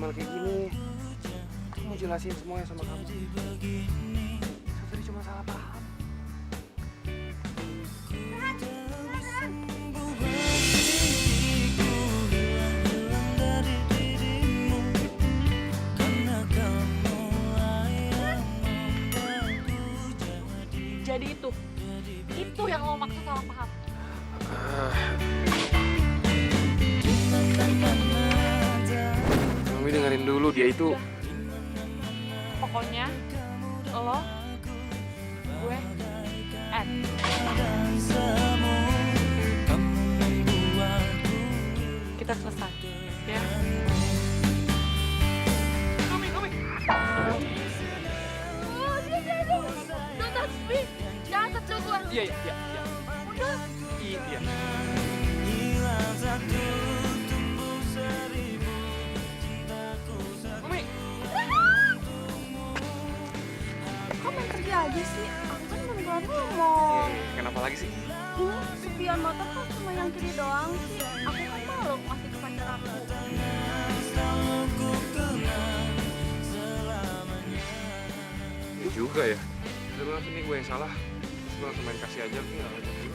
ngomel kayak gini. Aku mau jelasin semuanya sama kamu. Tadi cuma salah paham. Jadi itu yang lo maksud salah paham. Mami dengerin dulu, dia itu. Pokoknya lo, gue, Ed. Kita selesai, ya. Kami. Oh, don't touch me. Jangan sentuh gue. Iya. Udah. Iya. Mami. Kok main pergi aja sih? Aku kan beneran ngomong. Kenapa lagi sih? Ini spion motor kok cuma yang kiri doang sih? Aku kan malu kasih ke pacar aku. Ya juga ya. Udah langsung nih gue yang salah. Terus gue langsung main kasih aja. Gue nggak ngajak dulu.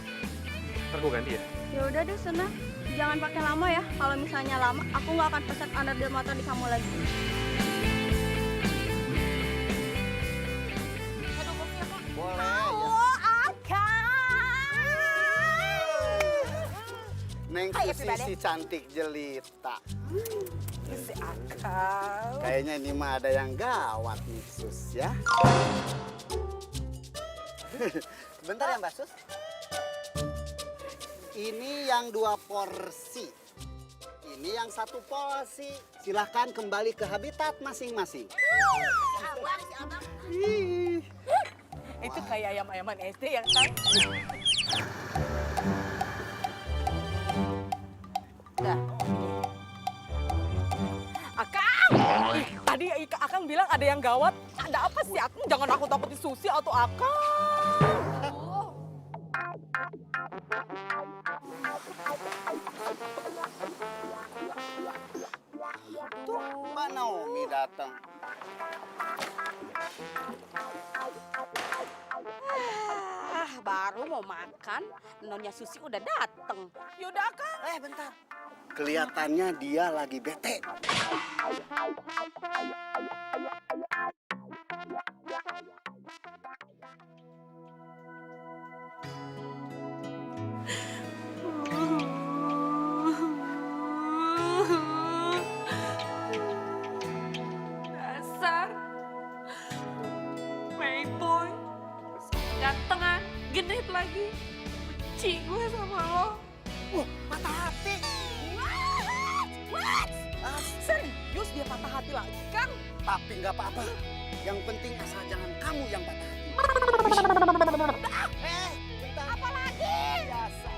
Ntar gue ganti ya. Ya udah deh sana. Jangan pakai lama ya. Kalau misalnya lama, aku nggak akan pesan onderdil motor di kamu lagi. Aduh, maaf ya, Kak. Boleh. Neng Susi si cantik jelita. Si Akal. Kayaknya ini mah ada yang gawat nih Sus ya. Bentar ya Mbak Sus. Ini yang 2 porsi. Ini yang 1 porsi. Silahkan kembali ke habitat masing-masing. Ih. Itu kayak ayam-ayaman SD yang kan? Dah. Akang! Tadi Akang bilang ada yang gawat. Ada apa sih Akang? Jangan aku takutin Susi atau Akang. Tuh Mbak Naomi datang. Baru mau makan, Nyonya Susi udah dateng. Yaudah Akang. Bentar. Kelihatannya dia lagi bete. Dasar Playboy, gantengan, genit lagi. Benci gue sama lo. Patah hati. What? Serius dia patah hati lagi, Kang? Tapi nggak apa-apa. Yang penting asal jangan kamu yang patah hati. Bentar. Apa lagi? Biasa.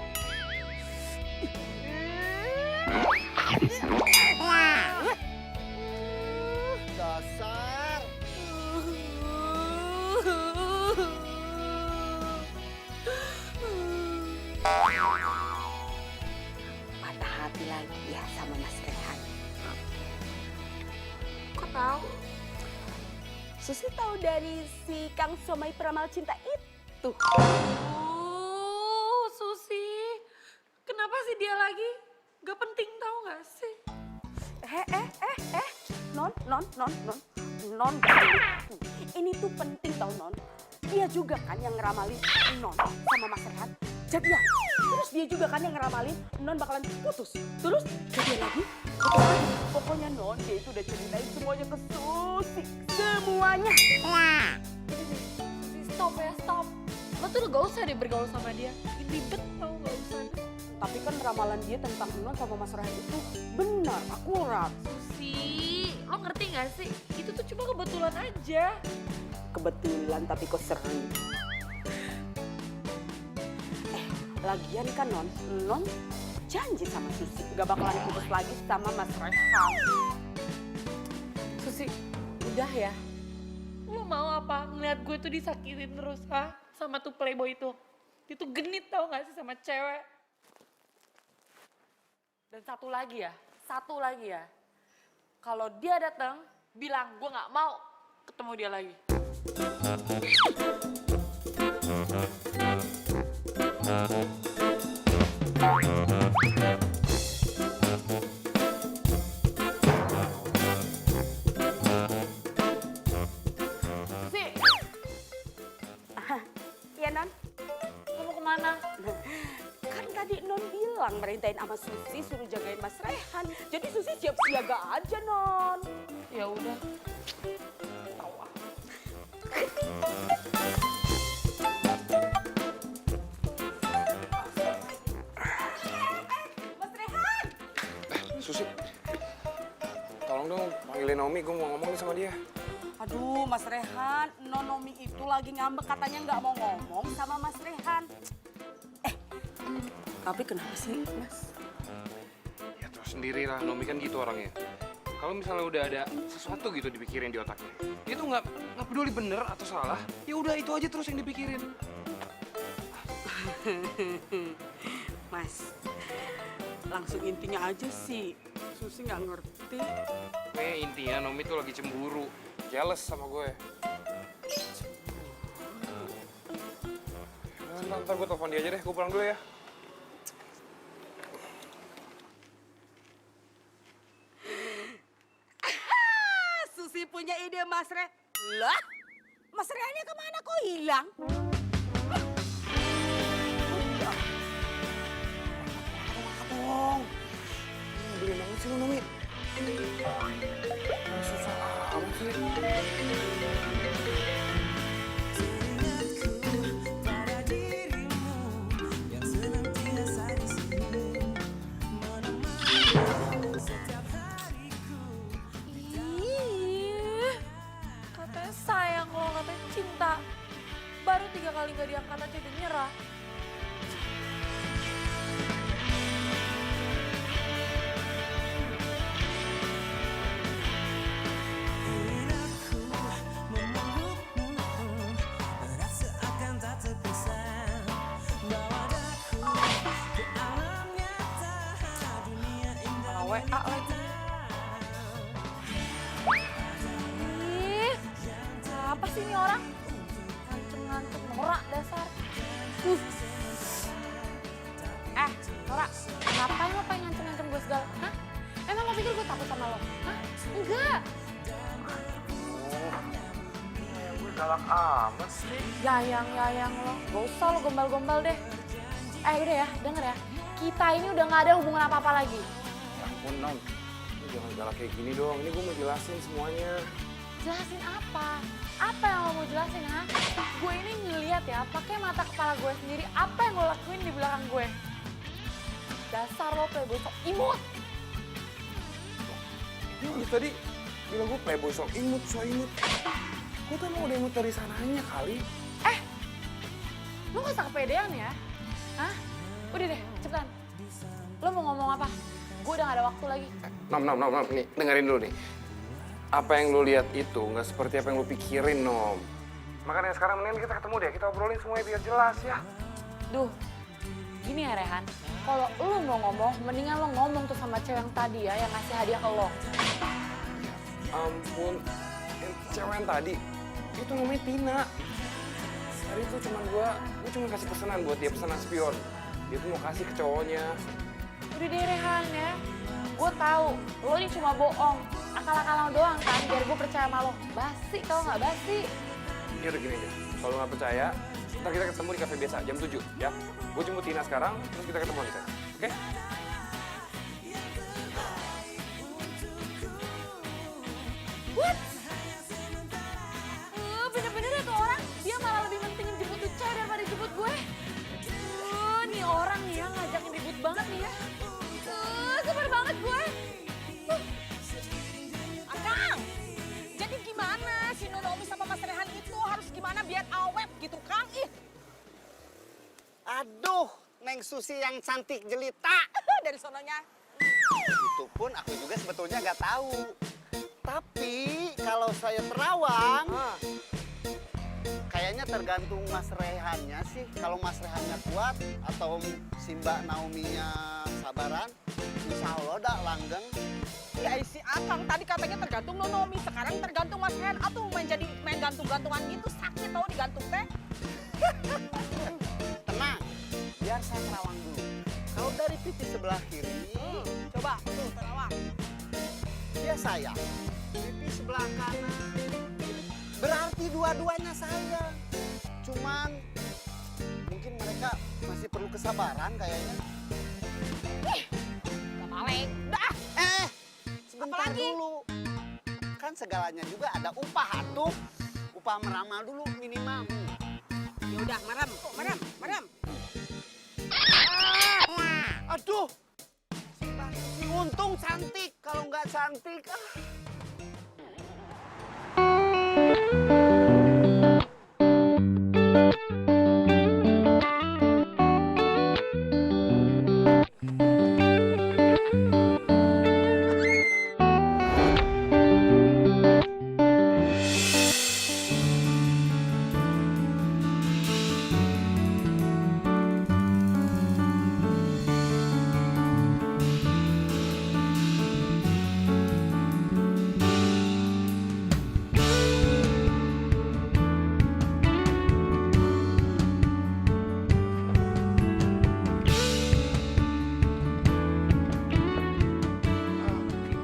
Dasar. Patah hati lagi ya sama Mas Rehan. Kok tahu? Susi tahu dari si Kang Somai peramal cinta itu. Susi. Kenapa sih dia lagi? Gak penting tahu gak sih? Non, gak. Ini tuh penting tau Non. Dia juga kan yang ngeramalin Non sama Mas Rehan jadian. Terus dia juga kan yang ngeramalin Non bakalan putus. Terus jadian lagi. Pokoknya Non dia itu udah ceritain semuanya ke Susi. Semuanya. Susi, stop ya, stop. Lo tuh gak usah deh bergaul sama dia. Bikin ribet tau, gak usah. Tapi kan ramalan dia tentang Non sama Mas Rehan itu benar, akurat. Susi, lo ngerti gak sih? Itu tuh cuma kebetulan aja. Kebetulan tapi kok sering. Lagian kan Non janji sama Susi gak bakalan putus lagi sama Mas Rehan. Susi, udah ya. Lo mau apa? Ngeliat gue tuh disakitin terus, ha? Sama tuh playboy itu. Dia tuh genit tau gak sih sama cewek. Dan satu lagi ya. Kalau dia datang, bilang gue nggak mau ketemu dia lagi. Susi, Iya Non. lo mau kemana? Kan tadi Non bilang merintahin sama Susi suruh jagain Mas Rehan. Jadi Susi siap siaga aja Non. Ya udah. Tahu ah. Mas Rehan. Susi, tolong dong panggilin Naomi, gue mau ngomong nih sama dia. Aduh Mas Rehan, Nonomi itu lagi ngambek katanya nggak mau ngomong sama Mas Rehan. Tapi kenapa sih Mas? Ya terus sendiri lah, Naomi kan gitu orangnya. Kalau misalnya udah ada sesuatu gitu dipikirin di otaknya, dia tuh nggak peduli bener atau salah, ya udah itu aja terus yang dipikirin. Mas, langsung intinya aja sih. Susi nggak ngerti. Intinya Naomi tuh lagi cemburu, jealous sama gue. Ntar gue telepon dia aja deh, gue pulang dulu ya. Susi punya ide Mas Rehan. Lah, Mas Rehannya kemana kok hilang? Dong, beli banget sih lu Naomi. Susah amat sih. Ih, katanya sayang lo, katanya cinta. Baru 3 kali gak diangkat aja udah nyerah. Malah WA lagi. Ih, apa sih ini orang? Ngancem-ngancem, norak dasar. Nora, ngapain lo pengen ngancem-ngancem gue segala? Hah? Emang lo pikir gue takut sama lo? Hah? Enggak. Gue galak amat sih. Yayang lo. Gak usah lo gombal-gombal deh. Udah ya, denger ya. Kita ini udah gak ada hubungan apa-apa lagi. Ya ampun, Nom. Lu jangan galak kayak gini dong. Ini gue mau jelasin semuanya. Jelasin apa? Apa yang lo mau jelasin, ha? Gue ini ngeliat ya, pakai mata kepala gue sendiri, apa yang lo lakuin di belakang gue. Dasar lo playboy sok imut. Lu tadi bilang gue playboy sok imut. Gue kan mau udah imut dari sananya kali. Lo gak usah kepedean ya? Hah? Udah deh, cepetan. Lo mau ngomong apa? Gue udah gak ada waktu lagi. Nom. Nih, dengerin dulu nih. Apa yang lu lihat itu nggak seperti apa yang lu pikirin, Nom. Makanya sekarang mendingan kita ketemu deh, kita obrolin semuanya biar jelas ya. Duh, gini ya Rehan. Kalau lo mau ngomong, mendingan lo ngomong tuh sama cewek yang tadi ya, yang ngasih hadiah ke lo. Ampun, yang cewek yang tadi, itu namanya Tina. Tadi itu gue cuma kasih pesanan buat dia, pesanan spion. Dia tuh mau kasih ke cowoknya. Udah deh Rehan ya. Gue tahu lo ini cuma bohong. Akal-akalan doang kan, biar gue percaya sama lo. Basi kalau nggak basi. Ya udah gini aja, kalau lu nggak percaya, ntar kita ketemu di kafe biasa, jam 7 ya. Gue jemput Tina sekarang, terus kita ketemu di sana, oke? What? Bener-bener ya tuh orang, dia malah lebih mentingin jemput tuh cewek daripada jemput gue. Nih orang nih ya ngajakin ribut banget nih ya. Super banget gue. Akang, jadi gimana si Nonomi sama Mas Rehan itu harus gimana biar awet gitu Kang? Aduh, Neng Susi yang cantik jelita. Dari sononya. Itu pun aku juga sebetulnya nggak tahu. Tapi kalau saya terawang, kayaknya tergantung Mas Rehannya sih. Kalau Mas Rehannya kuat atau si Mbak Naominya sabaran, insya Allah dah langgeng. Ya si Akang tadi kata pengen tergantung Nonomi, sekarang tergantung Mas Hen. Atuh main gantung-gantungan gitu, sakit tau digantung teh. Tenang, biar saya terawang dulu. Kalau dari pipi sebelah kiri, Coba, tuh terawang. dia saya. Pipi sebelah kanan, berarti dua-duanya saya. Cuman mungkin mereka masih perlu kesabaran kayaknya. Gak balik. Dah, Sebentar Apalagi? dulu. Kan segalanya juga ada upah atuh. Upah meramal dulu minimal. ya udah merem. Aduh. Untung cantik. Kalau nggak cantik,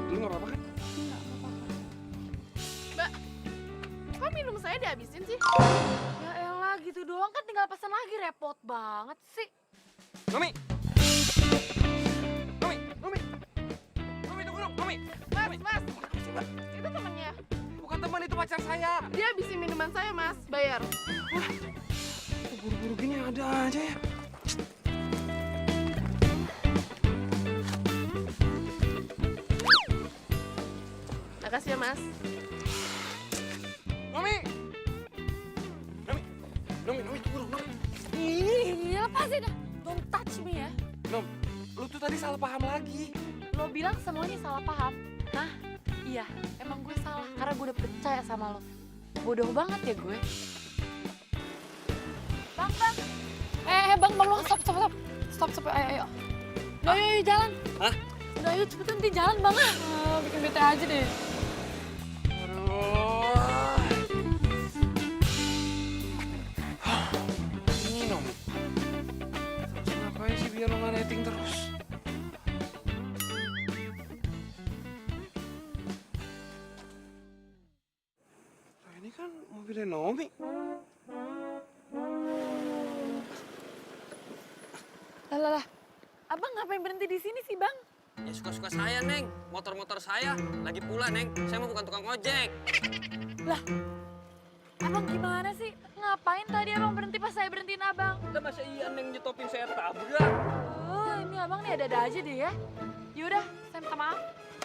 Lu nggak apa-apa kan? Mbak, kok minum saya dihabisin sih? Ya elah gitu doang kan tinggal pesan lagi, repot banget sih. Nomi! Nomi tunggu dong, Nomi! Mas, itu temennya. Bukan teman, itu pacar saya. Dia habisin minuman saya, Mas. Bayar. Buru-buru gini ada aja ya. Makasih ya, Mas. Nomi, tunggu dong, Nomi. Ih, lepasin dah. Don't touch me ya. Nom, lu tuh tadi salah paham lagi. Lo bilang semuanya salah paham. Hah? Iya, emang gue salah karena gue udah percaya sama lo. Bodoh banget ya gue. Bang. Bang, lo stop. Ayo. Udah, ayo jalan. Hah? Udah, ayo cepetan nanti jalan, Bang. Bikin bete aja deh. Ini Nom. Ngapain sih biar lo nggak netting terus? Nah, ini kan mobilnya Nomi. Lah. Abang ngapain berhenti di sini sih, Bang? Ya suka-suka saya, Neng. Motor-motor saya. Lagi pula, Neng, saya mah bukan tukang ojek. Lah, abang gimana sih? Ngapain tadi abang berhenti pas saya berhentiin abang? Lah masa iya Neng nyetopin saya tabrak? Oh, ini abang nih ada-ada aja deh ya. Yaudah, saya minta maaf.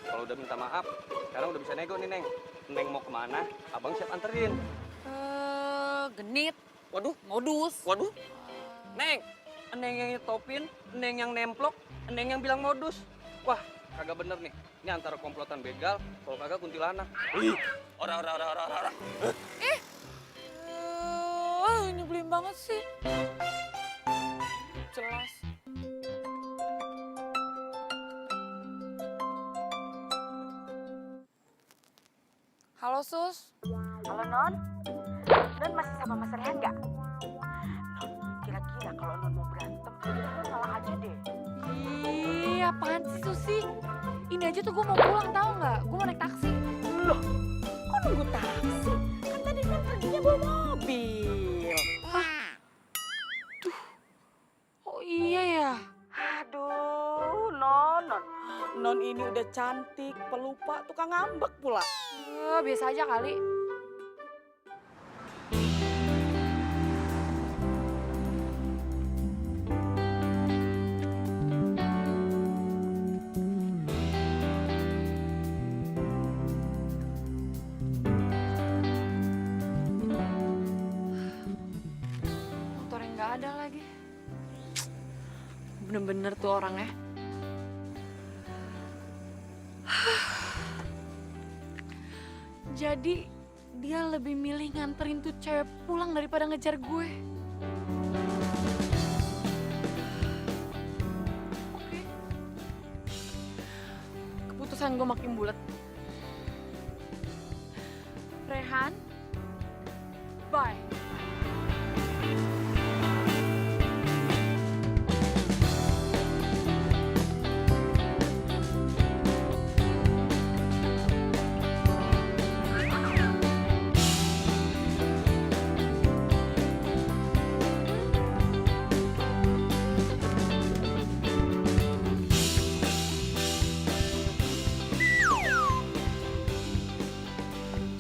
Kalau udah minta maaf, sekarang udah bisa nego nih, Neng. Neng mau kemana? Abang siap anterin. Genit, Waduh, modus. waduh. Neng, Neng yang nyetopin, Neng yang nemplok, Neng yang bilang modus. Wah, kagak bener nih. Ini antara komplotan begal, kalau kagak kuntilanak. Ih, ora. Nyebelin banget sih. Jelas. Halo, Sus. Halo Non, Non masih sama Mas Rehan nggak? Non, kira-kira kalau Non mau berantem, Non malah aja deh. Ih, apaan sih, Susi? Ini aja tuh gue mau pulang, tahu nggak? Gue mau naik taksi. Loh, kok nunggu taksi? Kan tadi Non perginya bawa mobil. Oh iya ya. Aduh, Non ini udah cantik, pelupa, tukang ngambek pula. Biasa aja kali. Motornya nggak ada lagi. Bener-bener tuh orangnya. Jadi dia lebih milih nganterin tuh cewek pulang daripada ngejar gue. Oke. Keputusan gue makin bulat. Rehan. Bye.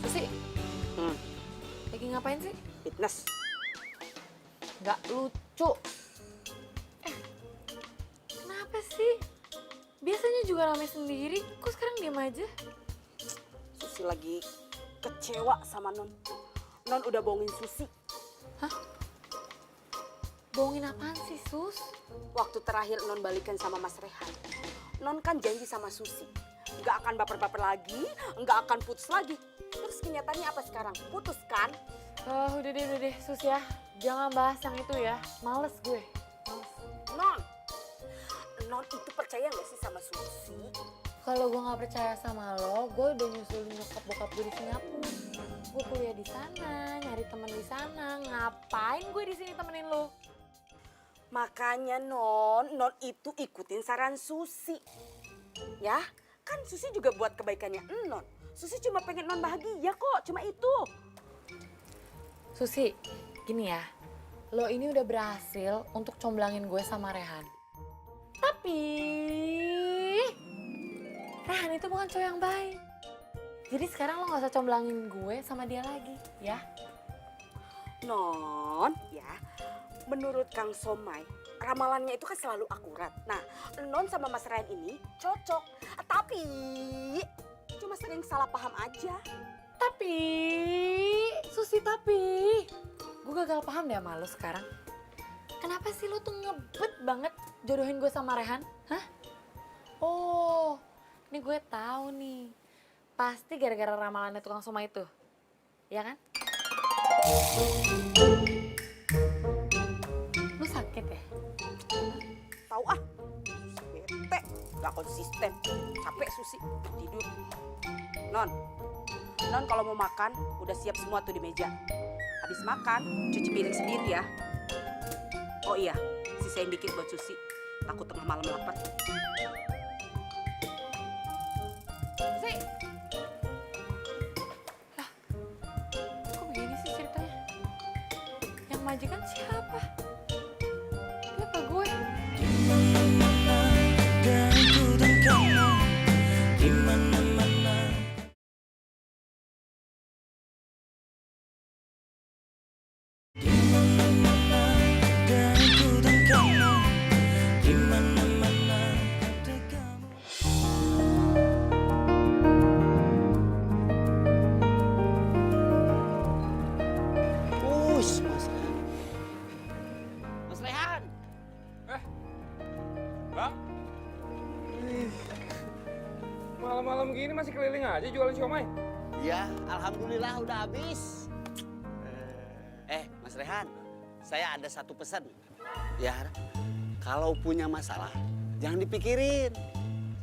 Susi, lagi ngapain sih? Fitness. Nggak lucu. Kenapa sih? Biasanya juga rame sendiri, kok sekarang diem aja? Susi lagi kecewa sama Non. Non udah bohongin Susi. Bohongin apaan sih, Sus? Waktu terakhir Non balikan sama Mas Rehan, Non kan janji sama Susi. Nggak akan baper-baper lagi, nggak akan putus lagi. Terus kenyataannya apa sekarang? Putus kan? Udah deh, Sus ya. Jangan bahas yang itu ya. Males gue. Males. Non, Non itu percaya nggak sih sama Susi? Kalau gue nggak percaya sama lo, gue udah nyusulin nyokap bokap gue di Singapura. Gue kuliah di sana, nyari temen di sana. Ngapain gue di sini temenin lo? Makanya Non itu ikutin saran Susi. Ya, kan Susi juga buat kebaikannya Non. Susi cuma pengen Non bahagia kok, cuma itu. Susi, gini ya. Lo ini udah berhasil untuk comblangin gue sama Rehan. Tapi Rehan itu bukan cowok yang baik. Jadi sekarang lo gak usah comblangin gue sama dia lagi, ya? Non, ya, menurut Kang Somai, ramalannya itu kan selalu akurat. Nah, Non sama Mas Rehan ini cocok. Tapi cuma sering salah paham aja. Tapi, Susi gue gagal paham deh sama lo sekarang. Kenapa sih lo tuh ngebet banget jodohin gue sama Rehan? Hah? Oh, ini gue tahu nih. Pasti gara-gara ramalannya tukang Soma itu. Ya kan? Lo sakit ya? Tahu ah, Susi bete, gak konsisten, capek Susi, tidur. Non kalau mau makan udah siap semua tuh di meja. Habis makan, cuci piring sendiri ya. Oh iya, sisain dikit buat Susi, takut tengah malam lapar. Susi! Lah, kok begini sih ceritanya? Yang majikan siapa? Dia apa gue? Mas Rehan. Mas Rehan. Bang? Malam-malam gini masih keliling aja jualan siomay? Ya, alhamdulillah udah habis. Mas Rehan, saya ada satu pesan. Ya, kalau punya masalah, jangan dipikirin.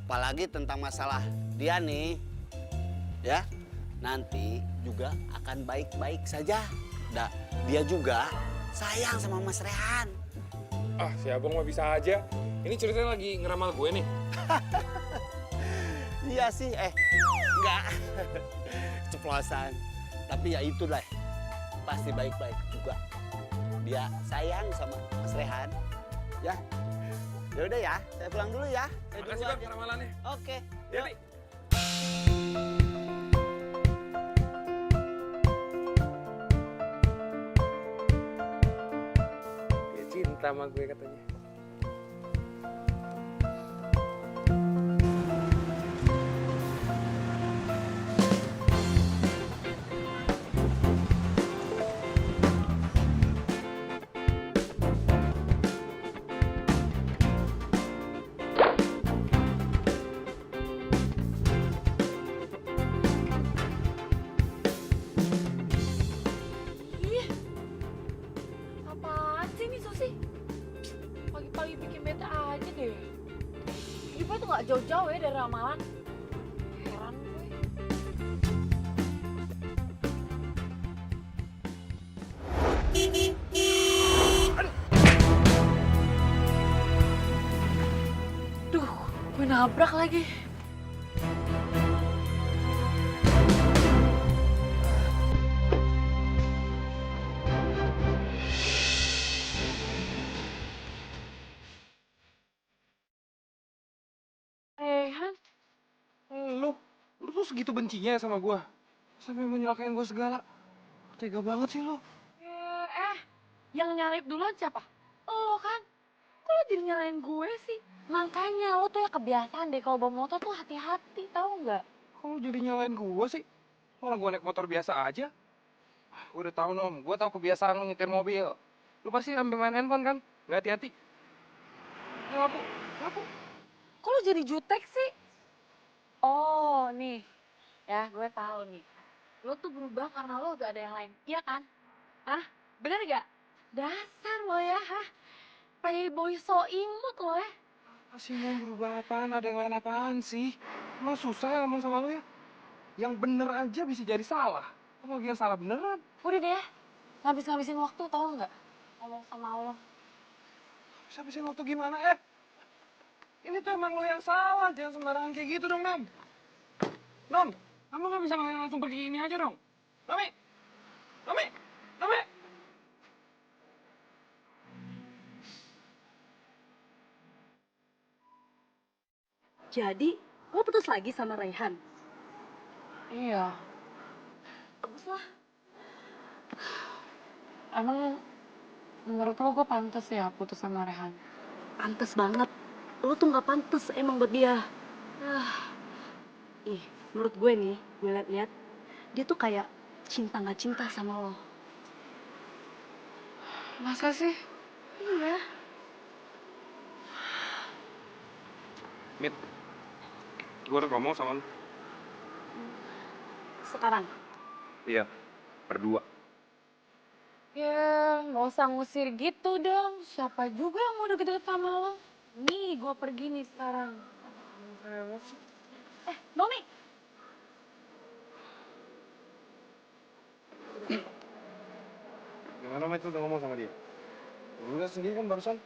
Apalagi tentang masalah dia nih. Ya, nanti juga akan baik-baik saja. Dia juga sayang sama Mas Rehan. Ah, si abang mah bisa aja. Ini ceritanya lagi ngeramal gue nih. Iya sih, enggak. Ceplosan. Tapi ya itulah, pasti baik-baik juga. Dia sayang sama Mas Rehan. Ya, ya udah ya, saya pulang dulu ya. Saya Makasih bang ramalannya. Oke. Jadi. Dia cinta sama gue katanya. Ih, apaan sih ini Susi? Pagi-pagi bikin bete aja deh. Hidupnya tuh gak jauh-jauh ya dari ramalan. Heran gue. nabrak lagi. Rehan, Lu tuh segitu bencinya sama gua. Sampai menyalahkan gua segala. Tega banget sih lu. yang nyalip duluan siapa? Lo kan? Kok lo jadi nyalain gue sih? Makanya lo tuh ya kebiasaan deh kalau bawa motor tuh hati-hati, tahu nggak? Kok lu jadi nyalain gua sih? Malah gua naik motor biasa aja. Gua udah tahu Nom, gua tahu kebiasaan lu nyetir mobil. Lu pasti sambil main handphone kan? Nggak hati-hati. Ngaku, ngaku. Kok lo jadi jutek sih? Oh, nih. Ya, gue tahu nih. Lo tuh berubah karena lo gak ada yang lain. Iya kan? Hah? Bener gak? Dasar lo ya, hah? Playboy so imut lo ya. Masih mau berubah apaan? Ada yang lain apaan sih? Emang susah ngomong sama lu ya? Yang bener aja bisa jadi salah. Apa lagi yang salah beneran? Udah deh ya. Ngabis-ngabisin waktu tau nggak? Ngomong sama lo. Bisa habisin waktu gimana, Ini tuh emang lo yang salah. Jangan sembarangan kayak gitu dong, Nom. Nom, kamu nggak bisa langsung pergi ini aja dong. Nomi! Nomi! Nomi! Jadi, lo putus lagi sama Raihan? Iya. Bagus lah. Emang menurut lo gue pantas ya putus sama Rehan? Pantes banget. Lo tuh nggak pantes emang buat dia. Ih, menurut gue nih, gue liat-liat, dia tuh kayak cinta nggak cinta sama lo. Masa sih? Iya. Mit, gue udah ngomong sama lu. Sekarang. Iya, berdua. Ya, nggak usah ngusir gitu dong. Siapa juga yang mau deket-deket sama lo? Nih, gue pergi nih sekarang. Nomi! Gimana, Mit? Lu udah ngomong sama dia? Lu lihat sendiri kan barusan.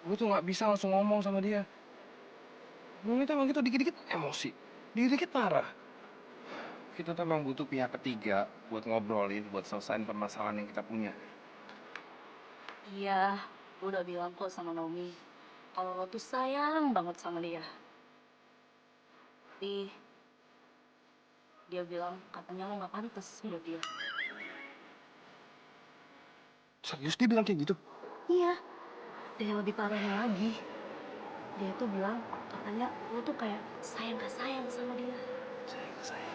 Gue tuh nggak bisa langsung ngomong sama dia. Emang itu emang gitu dikit-dikit emosi. Dikit-dikit marah. Kita tuh emang butuh pihak ketiga buat ngobrolin, buat selesaiin permasalahan yang kita punya. Iya, gue udah bilang kok sama Nomi. Kalau lo tuh sayang banget sama dia. Tapi, dia bilang katanya lo nggak pantas buat dia. Serius dia bilang kayak gitu? Iya, dan yang lebih parahnya lagi, dia tuh bilang katanya lo tuh kayak sayang gak sayang sama dia. Sayang.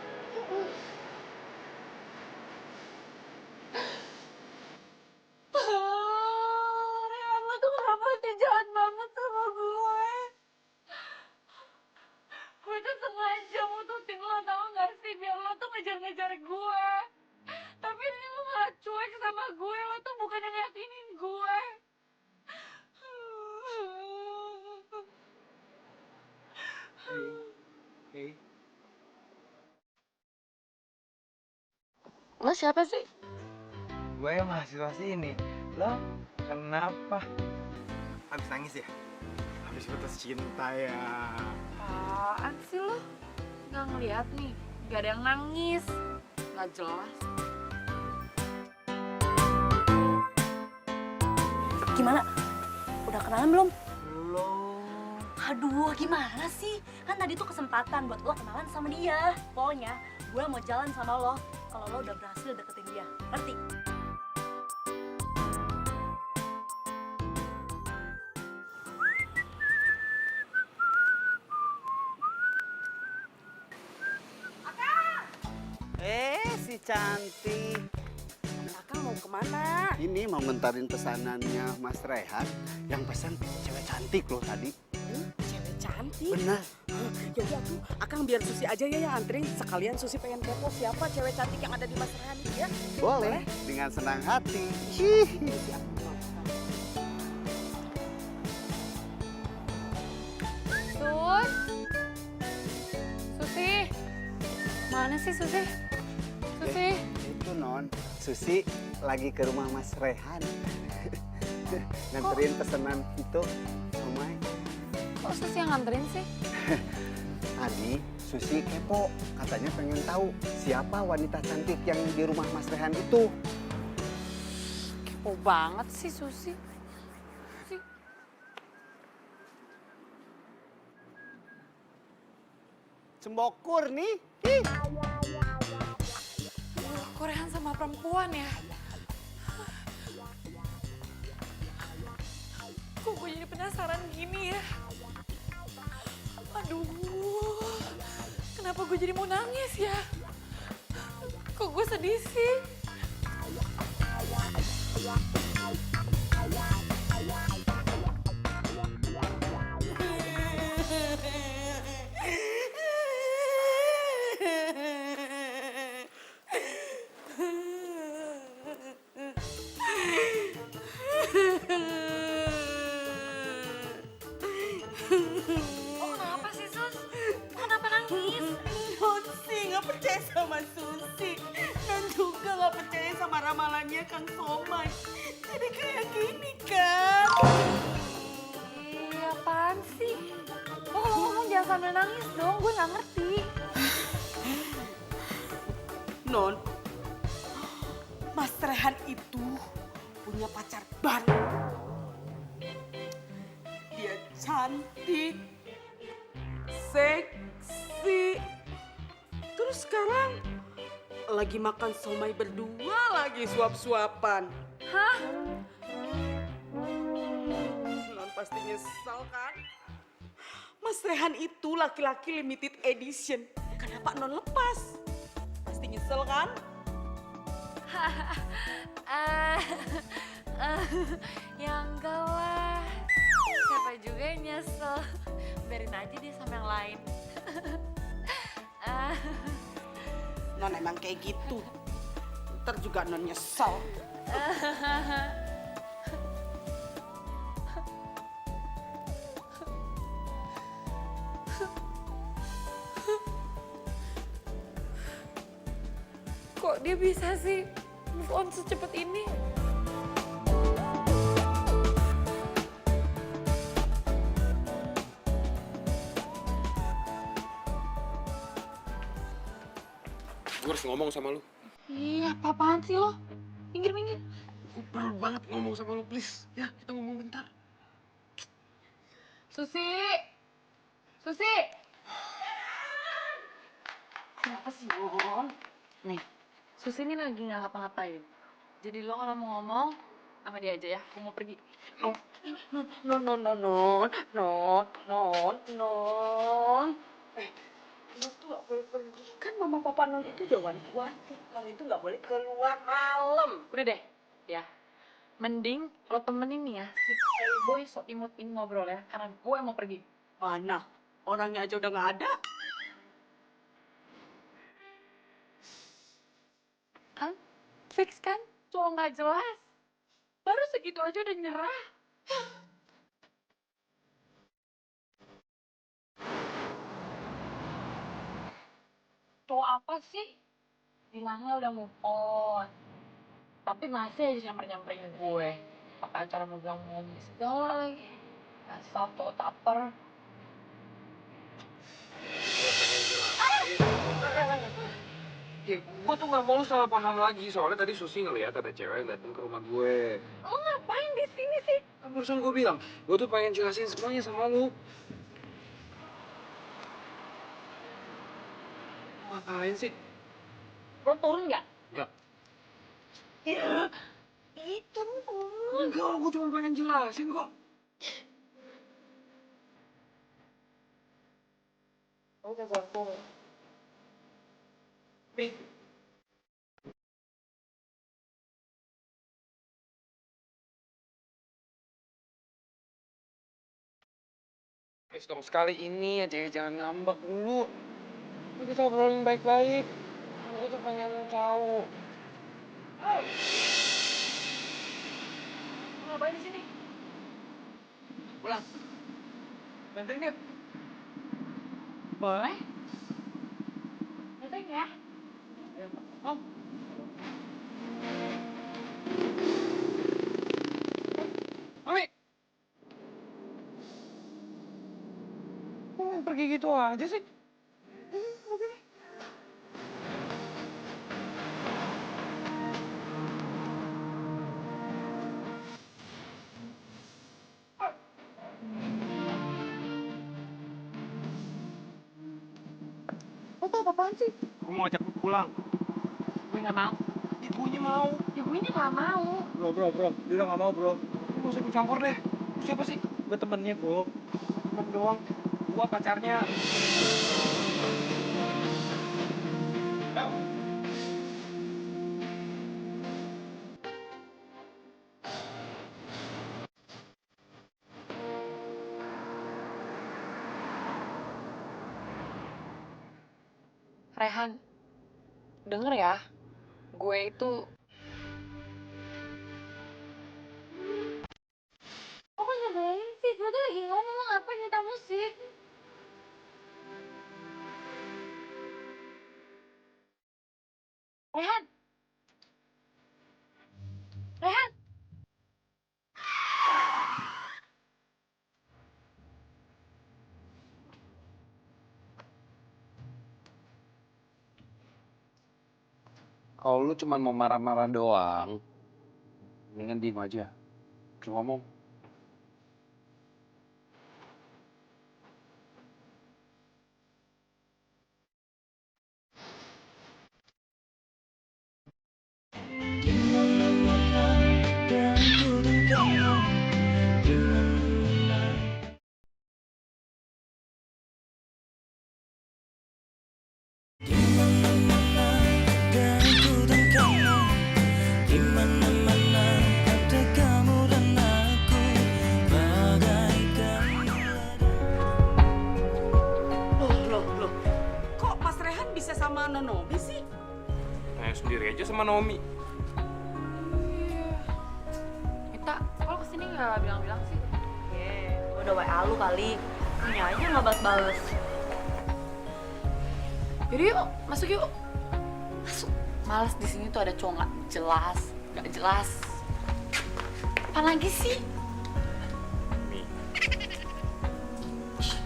Rehan, lo tuh kenapa sih jahat banget sama gue? Gue tuh sengaja mutusin lo, tau gak sih? Biar lo tuh ngejar-ngejar gue. Tapi ini lo malah cuek sama gue, lo tuh bukan yang yakinin gue. Hey. Lo siapa sih? Gue yang mahasiswa sini. Lo kenapa? Habis nangis ya? Habis putus cinta ya? Apaan sih lo? Nggak ngeliat nih, nggak ada yang nangis. Nggak jelas. Gimana? Udah kenalan belum? Belum. Aduh, gimana sih? Kan tadi tuh kesempatan buat lo kenalan sama dia. Pokoknya, gue mau jalan sama lo kalau lo udah berhasil deketin dia. Ngerti? Si cantik. Kakak mau kemana? Ini mau ngentarin pesanannya Mas Rehan yang pesan cewek cantik loh tadi. Cewek cantik. Benar. Jadi Akang biar Susi aja ya yang anterin. Sekalian Susi pengen kepo siapa cewek cantik yang ada di Mas Rehan itu ya. Boleh, dengan senang hati. Hihi. Sus? Susi? Mana sih Susi? Susi? Itu non, Susi lagi ke rumah Mas Rehan. Nganterin pesanan itu, Omay. Kok Susi yang nganterin sih? Tadi Susi kepo, katanya pengen tahu siapa wanita cantik yang di rumah Mas Rehan itu. Kepo banget sih Susi. Cembokur nih. Ih. Korean sama perempuan ya? Kok gue jadi penasaran gini ya? Aduh, kenapa gue jadi mau nangis ya? Kok gue sedih sih? Oh, kenapa sih, Sus? Kenapa nangis? Susi nggak percaya sama Susi dan juga nggak percaya sama ramalannya Kang Somai. Jadi kayak gini kan? Iya, apaan sih? Lo kalau ngomong jangan sambil nangis dong, gue nggak ngerti. Non, Mas Rehan itu punya pacar baru. Dia cantik, seksi. Terus sekarang lagi makan somai berdua lagi suap-suapan. Hah? Non pasti nyesel kan? Mas Rehan itu laki-laki limited edition. Kenapa non lepas? Pasti nyesel kan? Ya enggak lah. Siapa juga yang nyesel. Biarin aja dia sama yang lain. Non emang kayak gitu. Ntar juga non nyesel. Kok dia bisa sih move on secepat ini? Gue harus ngomong sama lu. Iya, apa-apaan sih lo? Minggir-minggir. Gue perlu banget ngomong sama lu, please. Ya, kita ngomong bentar. Susi! Susi! Kenapa sih, Non? Nih, Susi ini lagi nggak ngapa-ngapain. Jadi lo kalau mau ngomong sama dia aja ya, gue mau pergi. Non. Lo tuh gak boleh pergi. Kan mama papa non itu udah wanti-wanti. Non itu gak boleh keluar malam. Udah deh, ya. Mending lo temenin nih ya, si Playboy sok imut-imut ngobrol ya, karena gue mau pergi. Mana? Orangnya aja udah gak ada. Kan? Fix kan? Cowok nggak jelas. Baru segitu aja udah nyerah. Cowok apa sih? Bilangnya udah move on. Tapi masih aja nyamper-nyamperin gue. Pakai acara megang mobil segala lagi. Asal cowok taper. Ya, gue tuh gak mau lu salah paham lagi. Soalnya tadi Susi ngeliat ada cewek datang ke rumah gue. Lo ngapain di sini sih? Kan barusan gue bilang, gue tuh pengen jelasin semuanya sama lu. Ngapain sih? Lo turun nggak? Enggak. Ya, itu turun. Enggak, gue cuma pengen jelasin kok. Udah gabung. Nih. Please dong, sekali ini aja jangan ngambek dulu. Kita obrolin baik-baik. Gue tuh pengen tahu. Lo ngapain di sini? Pulang. Bantuin yuk. Boleh? Dateng ya? Om. Mami. Kok mau pergi pergi gitu aja sih? Lo tuh apaan sih? Gue mau ngajak lu pulang. Gue gak mau. Ibunya mau. Ya gue ini gak mau. Bro. Dia udah gak mau, bro. Lu gak usah ikut campur deh. Lu siapa sih? Gue temennya, bro. Temen doang. Gua pacarnya. Rehan, denger ya. Gue itu... Kok nyadarin sih? Gue tuh lagi ngomong apa nyata musik. Rehan! Rehan! Kalau lu cuma mau marah-marah doang, mendingan diem aja. Cuma ngomong. Loh. Kok Mas Rehan bisa sama Nonobi sih? Sendiri aja sama Naomi. Mita, kalau kesini nggak bilang-bilang sih? Gue udah WA lu kali. Punya aja nggak bales-bales. Yaudah yuk, masuk yuk. Masuk. Males di sini tuh ada cowok nggak jelas. Apa lagi sih? Mi. Masuk.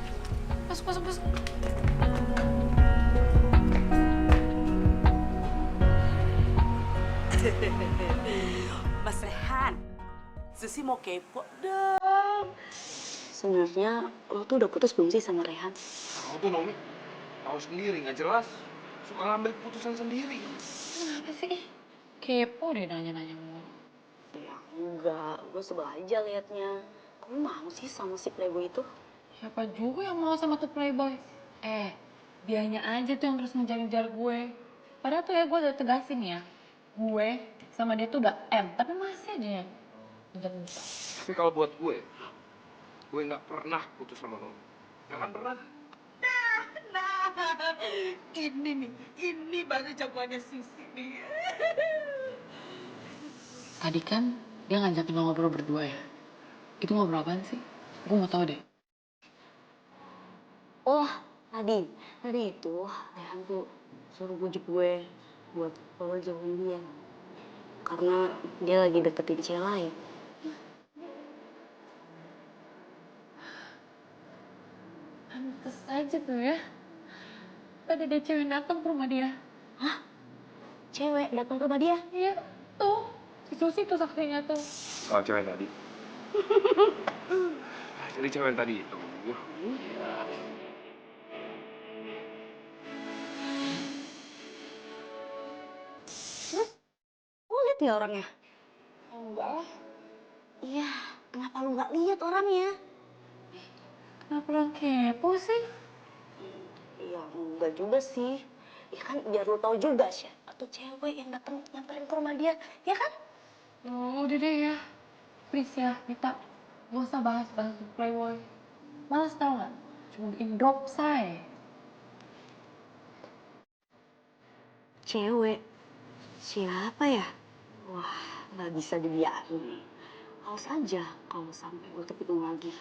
Mas Rehan, Susi mau kepo dong. Sebenarnya lo tuh udah putus belum sih sama Rehan? Tahu tuh Naomi. Tahu sendiri nggak jelas. Suka ngambil keputusan sendiri. Kenapa sih? Kepo deh nanya-nanya mulu. Ya enggak, gue sebel aja liatnya. Kok lo mau sih sama si playboy itu? Siapa juga yang mau sama tuh playboy? Dianya aja tuh yang terus ngejar-ngejar gue. Padahal tuh ya gue udah tegasin ya. Gue sama dia tuh udah tapi masih aja yang ngejar-ngejar. Tapi kalau buat gue nggak pernah putus sama Naomi. Jangan pernah. Nah, ini baru jagoannya Susi nih. Tadi kan dia ngajakin lo ngobrol berdua ya. Itu ngobrol apaan sih? Gue mau tahu deh. Oh, tadi itu Rehan tuh suruh bujuk gue buat lo jauhin dia. Karena dia lagi deketin cewek lain. Pantes aja tuh ya. Tadi ada cewek datang ke rumah dia. Cewek datang ke rumah dia. Iya, tuh. Si Susi tuh saksinya tuh. Soal cewek tadi. Jadi cewek tadi itu. Terus, lo liat ya orangnya? Enggak lah. Iya, kenapa lu nggak lihat orangnya? Kenapa lo kepo sih? Ya enggak juga sih. Ya kan biar lu tahu juga sih. Atau cewek yang datang nyamperin ke rumah dia, ya kan? Oh, udah deh ya. Please ya, Mita. Gak usah bahas-bahas playboy. Males tau gak? Cuma bikin drop say. Cewek? Siapa ya? Wah, nggak bisa dibiarin. Awas aja kalau sampai gue ketemu lagi.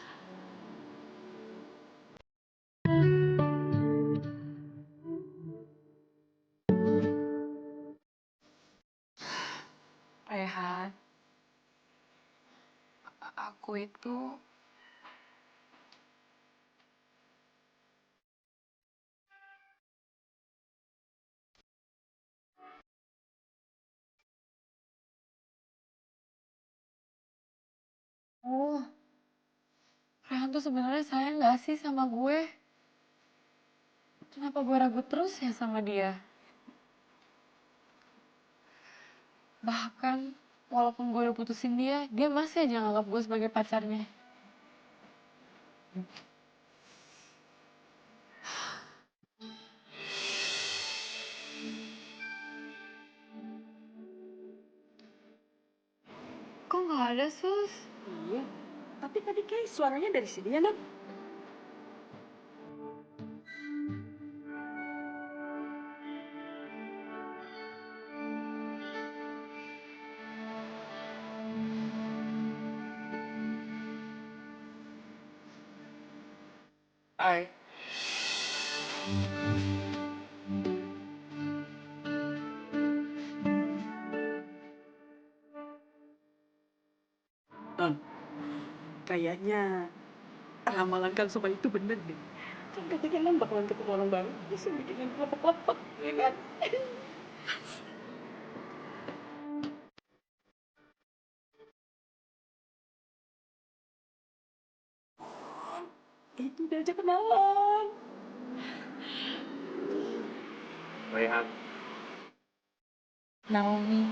Rehan, aku itu Oh, Rehan tuh sebenarnya sayang gak sih sama gue? Kenapa gue ragu terus ya sama dia? Bahkan walaupun gue udah putusin dia, dia masih aja nganggap gue sebagai pacarnya. Kok nggak ada, Sus? Iya, tapi tadi kayak suaranya dari sini ya, Non? Hai. Non, kayaknya ramalan Kang Soba itu bener deh. Kan katanya Non bakalan ketemu orang baru, bisa bikinin lepek-lepek, ya kan? Itu udah aja kenalan. Rehan. Naomi.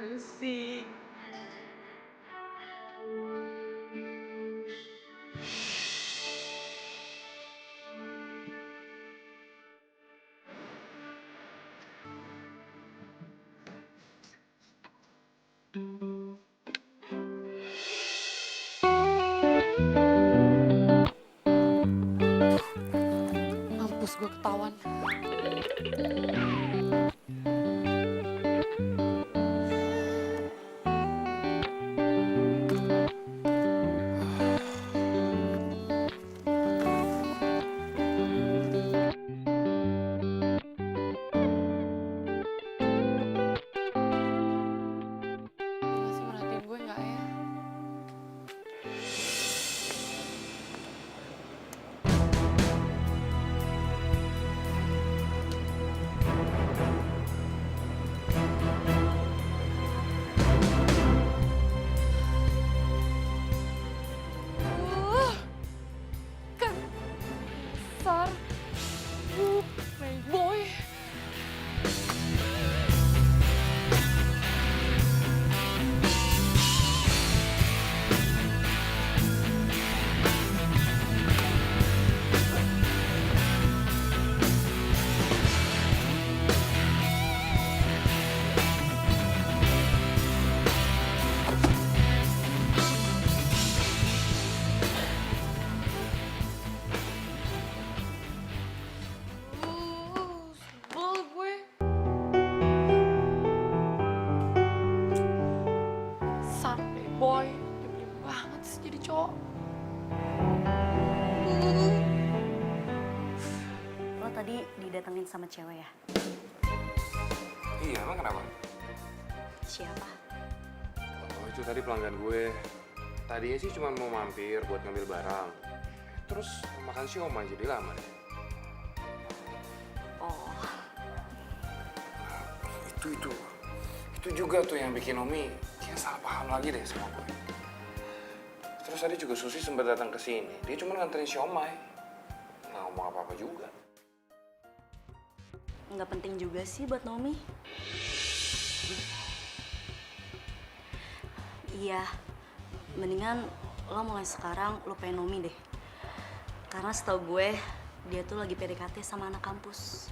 Asik. Mampus gue ketahuan. Dia masih merhatiin gue nggak ya? Kan besar, playboy. Sebel gue. Besar, playboy. Nyebelin banget sih jadi cowok. Lo tadi didatengin sama cewek ya? Iya, emang kenapa? Siapa? Oh, itu tadi pelanggan gue. Tadinya sih cuma mau mampir buat ngambil barang. Terus makan siomay jadi lama deh. Oh, Itu juga tuh yang bikin Omi kayak salah paham lagi deh sama gue. Terus tadi juga Susi sempat datang ke sini. Dia cuma nganterin siomay. Nggak ngomong apa-apa juga. nggak penting juga sih buat Naomi. Iya, mendingan lo mulai sekarang lupain Naomi deh. Karena setahu gue, dia tuh lagi PDKT sama anak kampus.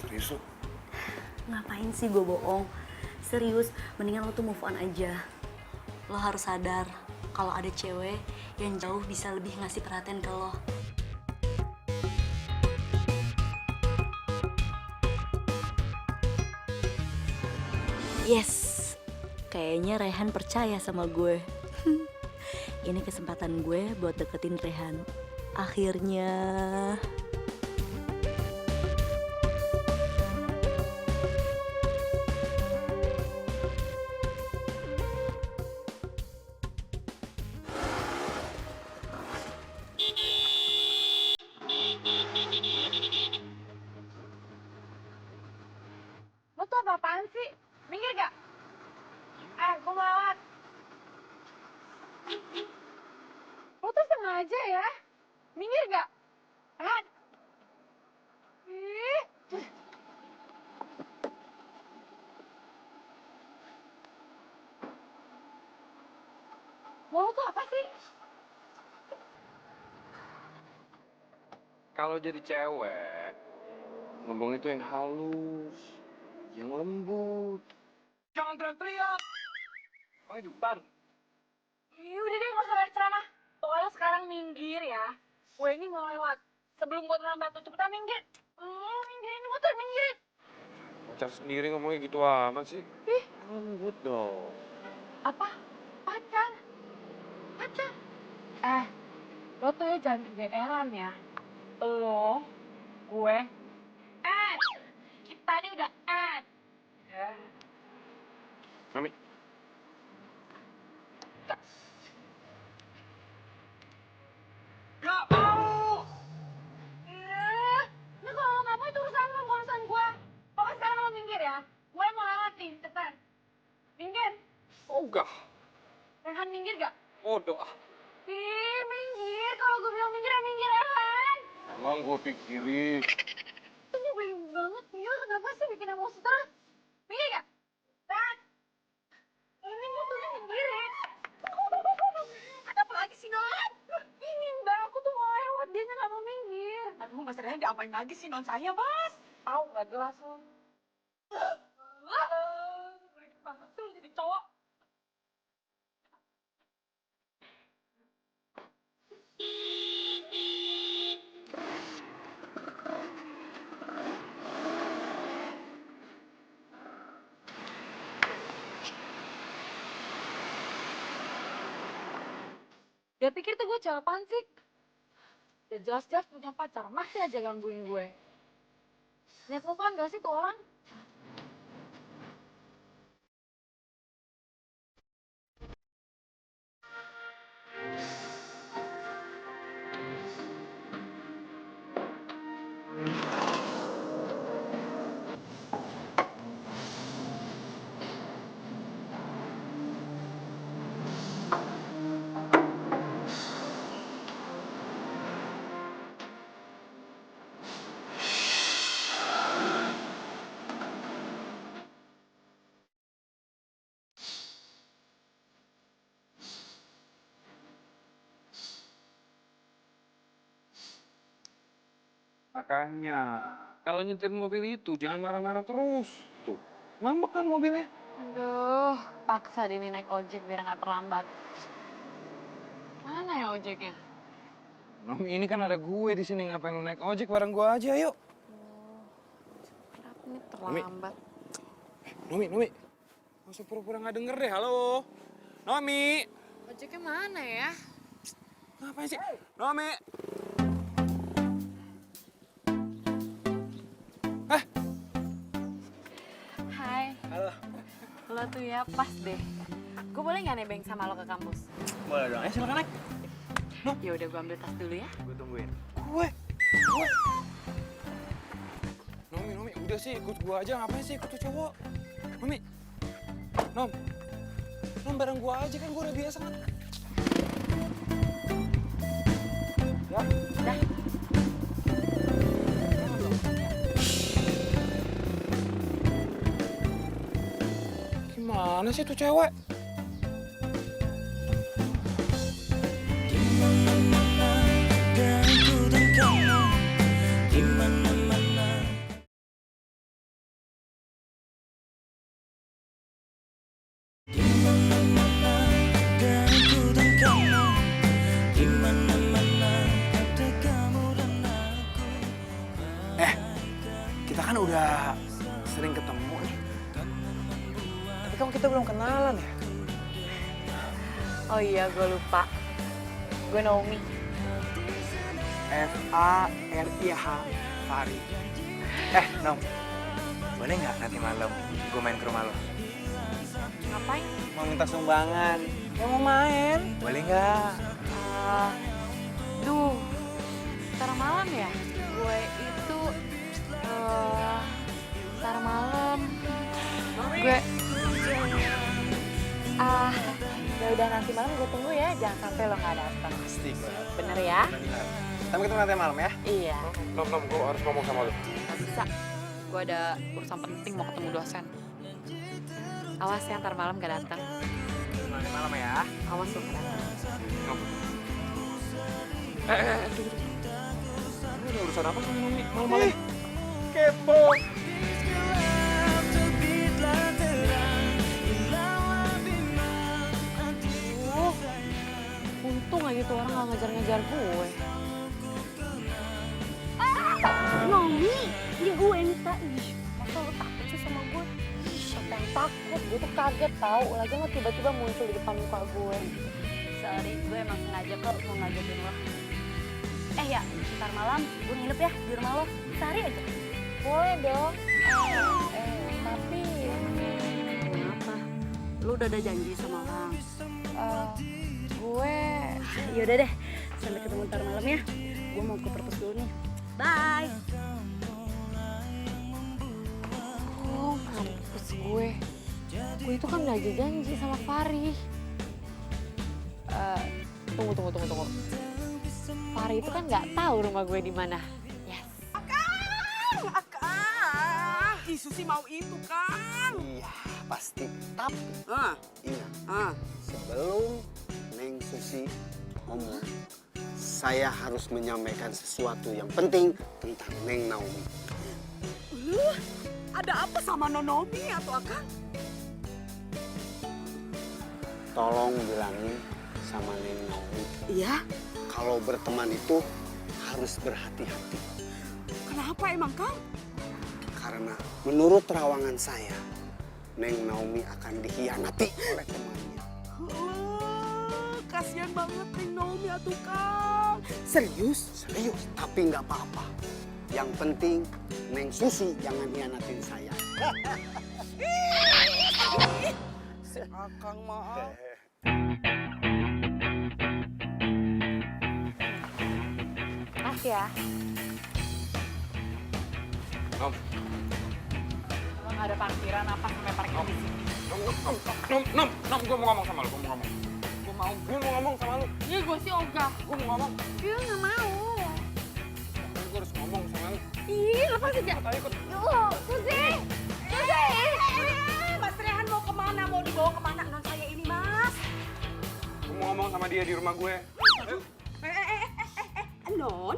Serius lu? Ngapain sih gue bohong? Serius, mendingan lo tuh move on aja. Lo harus sadar kalau ada cewek yang jauh bisa lebih ngasih perhatian ke lo. Yes, kayaknya Rehan percaya sama gue. Ini kesempatan gue buat deketin Rehan. Akhirnya. aja ya. Minggir gak? Ran. Ih. Mau tuh apa sih? Kalau jadi cewek, ngomong itu yang halus, yang lembut. Jangan teriak-teriak. Oh, di depan. Ih, udah deh nggak usah banyak ceramah. Pokoknya sekarang minggir ya. Gue ini mau lewat. Sebelum gue terlambat tuh cepetan minggir. Minggirin motor, minggirin. Pacar sendiri ngomongnya gitu amat sih. Ih, Lembut dong. apa? Pacar? Pacar? Lo tuh ya jangan kegeeran ya. Lo, gue, kita ini udah ya. Mami, Gak mau! Nah kalau lo gak mau itu urusan lo, bukan urusan gue. Pokoknya sekarang lo minggir ya. Gue mau lewatin, cepetan. Minggir. ogah. Rehan minggir gak? Bodoh ah. Ih, minggir. Kalau gue bilang minggir, ya minggir Rehan. Emang gue pikirin. Itu nyebelin banget, Mia. Kenapa sih bikin emosi terus? Minggir gak? Rehan. Ini motornya minggirin. Ada apa lagi sih, Non? Ini Mbak, aku tuh mau lewat. Dia gak mau minggir. Aduh, Mas Rehan diapain lagi sih, Non saya, Mas? Tahu gak jelas lo. Baik banget tuh jadi cowok. Dia pikir tuh gue cewek apaan sih? Ya jelas-jelas punya pacar, masih aja gangguin gue. Lihat lo kan gak sih tuh orang? Makanya, kalau nyetir mobil itu jangan marah-marah terus. Tuh, ngambek kan mobilnya. Aduh, paksa Dini naik ojek biar gak terlambat. Mana ya ojeknya? Nomi, ini kan ada gue di sini, ngapain lu naik ojek bareng gue aja, yuk. Kenapa nih terlambat? Nomi, nggak usah pura-pura nggak denger deh, halo. Nomi, Ojeknya mana ya? ngapain sih? Nomi. Hai. Halo. Lo tuh ya pas deh. Gue boleh gak nebeng sama lo ke kampus? Boleh dong, silakan naik. Ya udah gue ambil tas dulu ya. Gue tungguin. Gue. Nomi, udah sih ikut gue aja, ngapain sih ikut tuh cowok? Nomi, Nom bareng gue aja kan, gue udah biasa kan. Ya, Dah. gimana sih tuh cewek? Kita kan udah sering ketemu nih. Tapi kan kita belum kenalan ya? Oh iya, gue lupa. Gue Naomi. F-A-R-I-H Fari. Nom, boleh nggak nanti malam gue main ke rumah lo? Ngapain? Mau minta sumbangan. Ya mau main. Boleh nggak? Duh, ntar malam ya? Gue itu, ntar malam. Gue, udah nanti malam gue tunggu ya, jangan sampai lo nggak datang. Pasti gue. Bener ya? Sampai ketemu nanti malam ya. Iya. Nom, gue harus ngomong sama lu. Gak bisa. Gue ada urusan penting mau ketemu dosen. Awas ya, ntar malam gak datang. Nanti malam ya. Awas lo gak datang. Nom. Tunggu. Ini ada urusan apa sama Nomi malam-malam? Kepo. Untung aja tuh orang gak ngejar-ngejar gue. Nomi, ini gue minta. Ih, masa lo takut sih sama gue? Ih, siapa yang takut? Gue tuh kaget tau. Lagi lo tiba-tiba muncul di depan muka gue. Sorry, gue emang sengaja kok mau ngajakin lo. Ya, ntar malam gue nginep ya di rumah lo. Sehari aja. Boleh dong. Tapi Kenapa? Lo udah ada janji sama orang? gue... Yaudah deh, sampai ketemu ntar malam ya. Gue mau ke perpus dulu nih. Bye. Oh, mampus gue. Gue itu kan udah janji sama Fari. Tunggu. Fari itu kan nggak tahu rumah gue di mana. Yes. Akang. Ih, Susi mau itu, Kang. Iya, pasti. Tapi Ah, ingat, sebelum Neng Susi ngomong, saya harus menyampaikan sesuatu yang penting tentang Neng Naomi. ada apa sama Nonomi atau Akang? Tolong bilangin sama Neng Naomi, Iya. kalau berteman itu harus berhati-hati. Kenapa emang, Kang? Karena menurut terawangan saya, Neng Naomi akan dikhianati oleh temannya. Kasian banget Neng Naomi atuh, Kang. Serius? Serius, tapi nggak apa-apa. Yang penting Neng Susi jangan hianatin saya. Si Akang maaf. Makasih ya. Nom, Lo nggak ada parkiran apa sampai parkir di sini? Nom, gue mau ngomong sama lu, gue mau ngomong sama lu. Iya, gue sih ogah. Gue mau ngomong, Iya, nggak mau. gue harus ngomong sama lu. Ih, lepas aja. Ayo ikut. Yuk, Susi! Mas Rehan mau kemana? Mau dibawa kemana? Non saya ini, Mas. Gue mau ngomong sama dia di rumah gue. Non,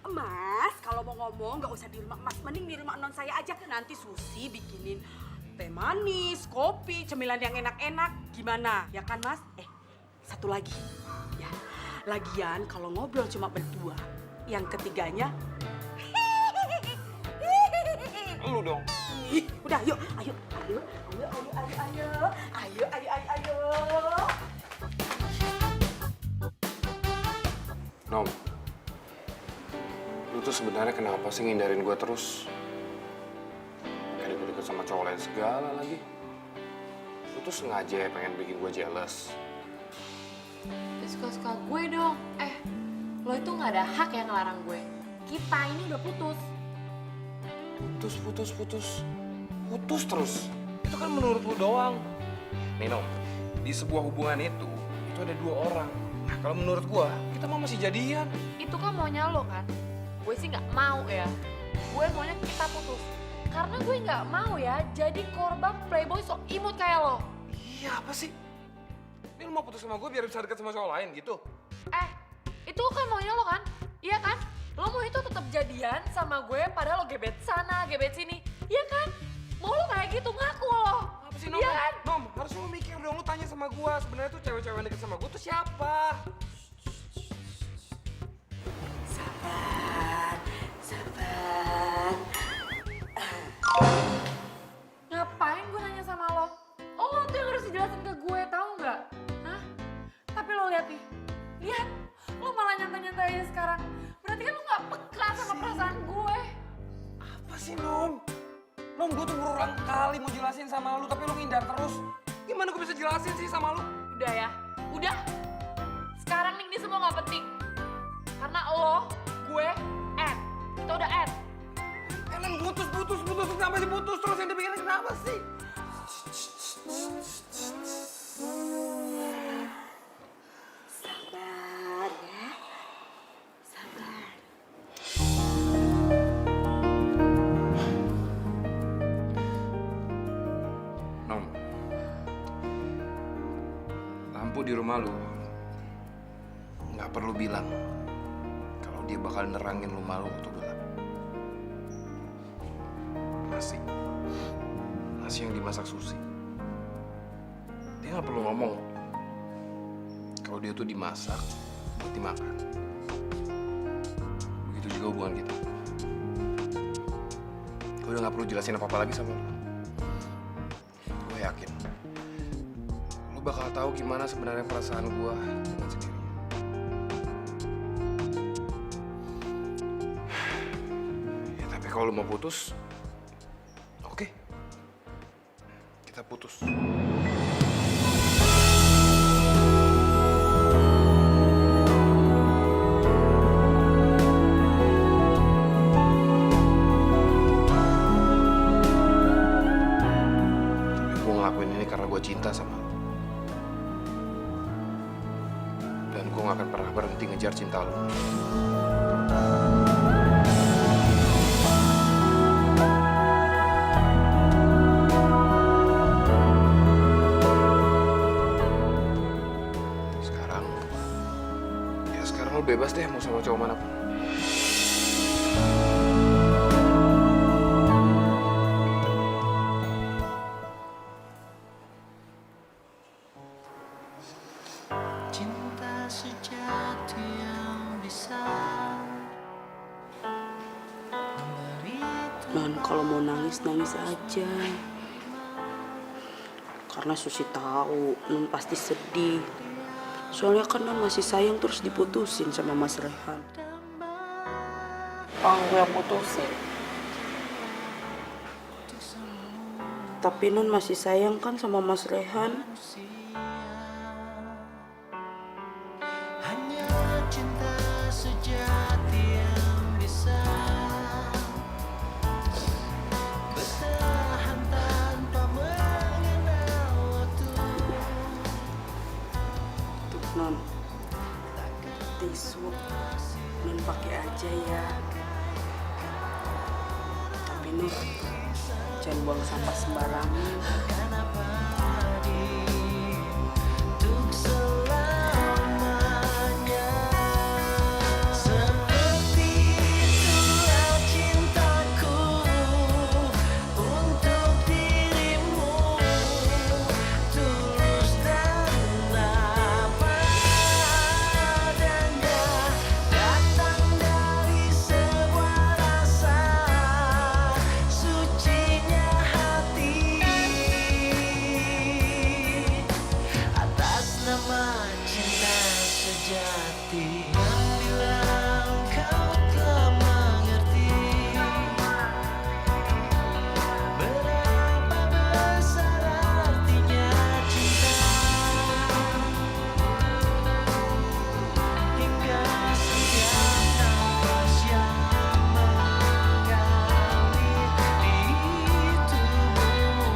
Mas, kalau mau ngomong nggak usah di rumah Mas, mending di rumah non saya aja. Nanti Susi bikinin teh manis, kopi, cemilan yang enak-enak. Gimana? Ya kan, Mas? Satu lagi. Ya, lagian kalau ngobrol cuma berdua, yang ketiganya Lu dong. ih, udah, yuk, ayo. Nom, lu tuh sebenarnya kenapa sih ngindarin gue terus? Kayak deket-deket sama cowok lain segala lagi. Lu tuh sengaja ya pengen bikin gue jealous. Ya, suka-suka gue dong. Lo itu nggak ada hak yang ngelarang gue. Kita ini udah putus. Putus terus. Itu kan menurut lu doang. Nih Nom, di sebuah hubungan itu ada dua orang. Nah, kalau menurut gua, kita mau masih jadian. Itu kan maunya lo kan. Gue sih nggak mau ya. Gue maunya kita putus. Karena gue nggak mau ya jadi korban playboy sok imut kayak lo. Iya, apa sih? Ini lu mau putus sama gue biar bisa deket sama cowok lain gitu? Itu kan maunya lo kan? Iya kan? Lo mau itu tetap jadian sama gue padahal lo gebet sana, gebet sini. Iya kan? Mau lo kayak gitu ngaku lo. Apa sih Nom? Iya kan? Nom, harus lu mikir dong, lu tanya sama gua. Sebenarnya tuh cewek-cewek yang deket sama gua tuh siapa? sabar. Ngapain gue nanya sama lo? Lo tuh yang harus dijelasin ke gue, tahu nggak? Hah? Tapi lo lihat nih, lihat, lo malah nyantai-nyantai aja sekarang. Berarti kan lo nggak peka sama perasaan gue. Apa sih Nom? Nom, gua tuh berulang kali mau jelasin sama lu, tapi lu ngindar terus. Gimana gua bisa jelasin sih sama lu? Udah ya, udah. Sekarang nih ini semua nggak penting. Karena lo, gue, end. Kita udah end. Ellen putus, kenapa sih putus terus yang dipikirin kenapa sih? lampu di rumah lu nggak perlu bilang kalau dia bakal nerangin rumah lu waktu gelap. Nasi yang dimasak Susi. Dia nggak perlu ngomong kalau dia tuh dimasak buat dimakan. Begitu juga hubungan kita. Gue udah nggak perlu jelasin apa-apa lagi sama lu. Gue yakin lu bakal tahu gimana sebenarnya perasaan gue dengan sendirinya. Ya tapi kalau lu mau putus, oke, kita putus. Gue ngelakuin ini karena gue cinta sama lo. Dan gue gak akan pernah berhenti ngejar cinta lo. Sekarang lo bebas deh mau sama cowok manapun. Cinta sejati yang bisa Non, kalau mau nangis, nangis aja. Karena Susi tahu Non pasti sedih. Soalnya kan Non masih sayang terus diputusin sama Mas Rehan. Gue yang putusin. Tapi Non masih sayang kan sama Mas Rehan. hanya cinta sejati yang bisa bertahan tanpa mengenal waktu. Tuh Non, tisu Non pakai aja ya. Tapi Non, jangan buang sampah sembarangan. Untuk selamanya seperti itulah cintaku untuk dirimu, tulus dan apa adanya, datang dari sebuah rasa sucinya hati. Atas nama cinta sejati yang bilang kau telah mengerti berapa besar artinya cinta, hingga setiap nafas yang mengalir di tubuhmu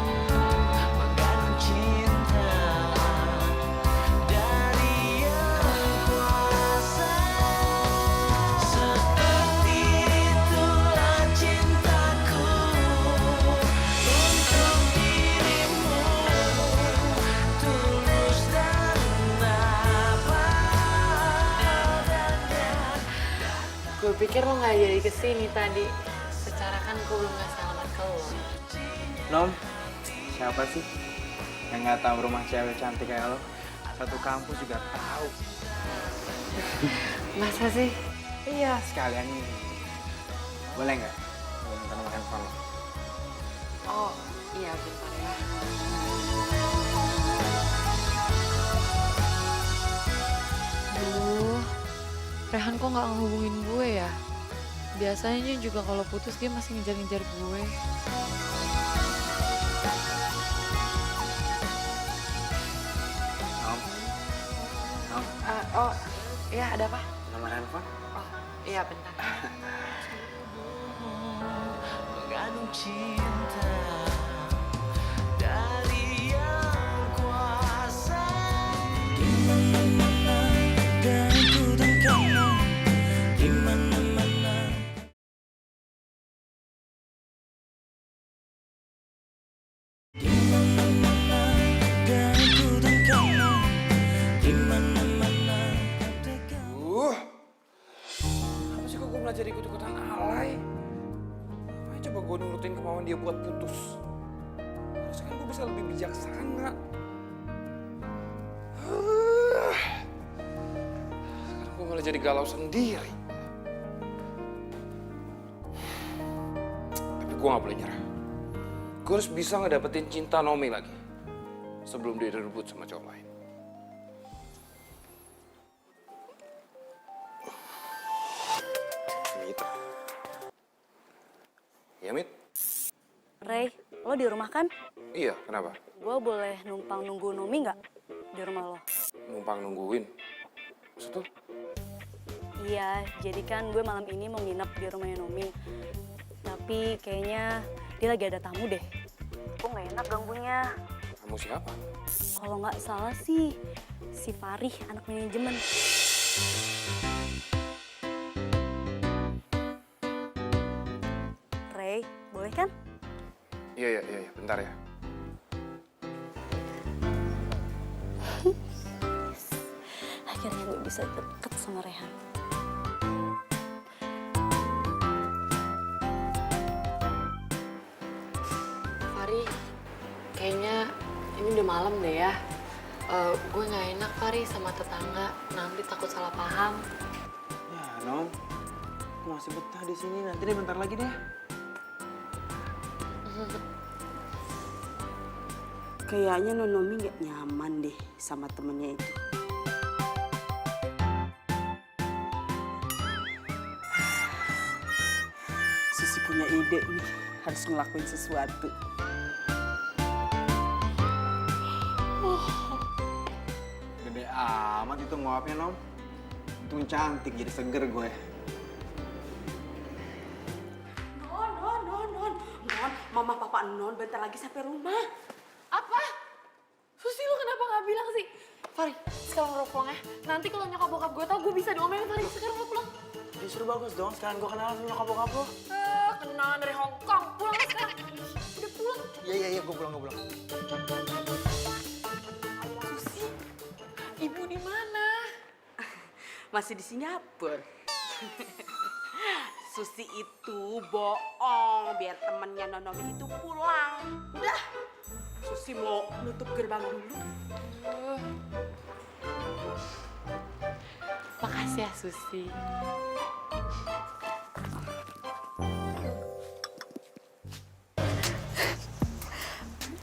mengandung cinta dari yang kuasa. Seperti itulah cintaku untuk dirimu, tulus dan apa adanya. Gue pikir lo nggak jadi kesini tadi. Secara kan gue belum ngasih alamat ke lo. Nom, siapa sih yang nggak tahu rumah cewek cantik kayak lo? Satu kampus juga tahu. Masa sih? Iya, sekalian ini. Boleh nggak? Gue minta nomor handphone lo. Oh, iya bentar ya. Duh, Rehan kok nggak ngehubungin gue ya? Biasanya juga kalau putus dia masih ngejar-ngejar gue. Nom, Nom, Oh, iya ada apa? nomor handphone? Oh, iya bentar. Mengandung cinta dari yang kuasa. Di mana-mana dan ku dan kamu, di mana-mana. Di mana-mana dan ku dan kamu, jadi ikut-ikutan alay. Ayo coba gue nurutin kemauan dia buat putus. Harusnya kan gue bisa lebih bijaksana. Sekarang gue malah jadi galau sendiri. Tapi gue gak boleh nyerah. Gue harus bisa ngedapetin cinta Nomi lagi. Sebelum dia direbut sama cowok lain. Mit. Ya, Mit? Ray, lo di rumah kan? Iya, kenapa? Gue boleh numpang nunggu Nomi nggak di rumah lo? Numpang nungguin. Maksud tuh? Iya, jadi kan gue malam ini mau nginep di rumahnya Nomi. Tapi kayaknya dia lagi ada tamu deh. Gue nggak enak ganggunya. Kamu siapa? Kalau nggak salah sih, si Farih, anak manajemen. Ray, boleh kan? Iya, bentar ya. Akhirnya gue bisa deket sama Rehan. Fari, kayaknya ini udah malam deh ya. Gue nggak enak Fari sama tetangga, nanti takut salah paham. Ya, Non. Aku masih betah di sini. Nanti deh bentar lagi deh. Kayaknya Nonomi nggak nyaman deh sama temennya itu. Sisi punya ide nih, harus ngelakuin sesuatu. Gede amat itu nguapnya, Non. Untung cantik, jadi seger gue. Non. Mama papa Non bentar lagi sampai rumah. Apa? Susi lu kenapa nggak bilang sih? Fari, sekarang lo pulang ya. Nanti kalau nyokap bokap gue tau, gue bisa diomelin Fari. Sekarang lo pulang. Justru bagus dong, sekarang gue kenalan sama nyokap bokap lo. Kenalan dari Hong Kong. Pulang ya sekarang. Udah pulang. Iya, gue pulang. Susi, ibu di mana? Masih di Singapura. Susi itu bohong biar temennya Nonomi itu pulang. Udah, Susi mau nutup gerbang dulu. Makasih ya Susi.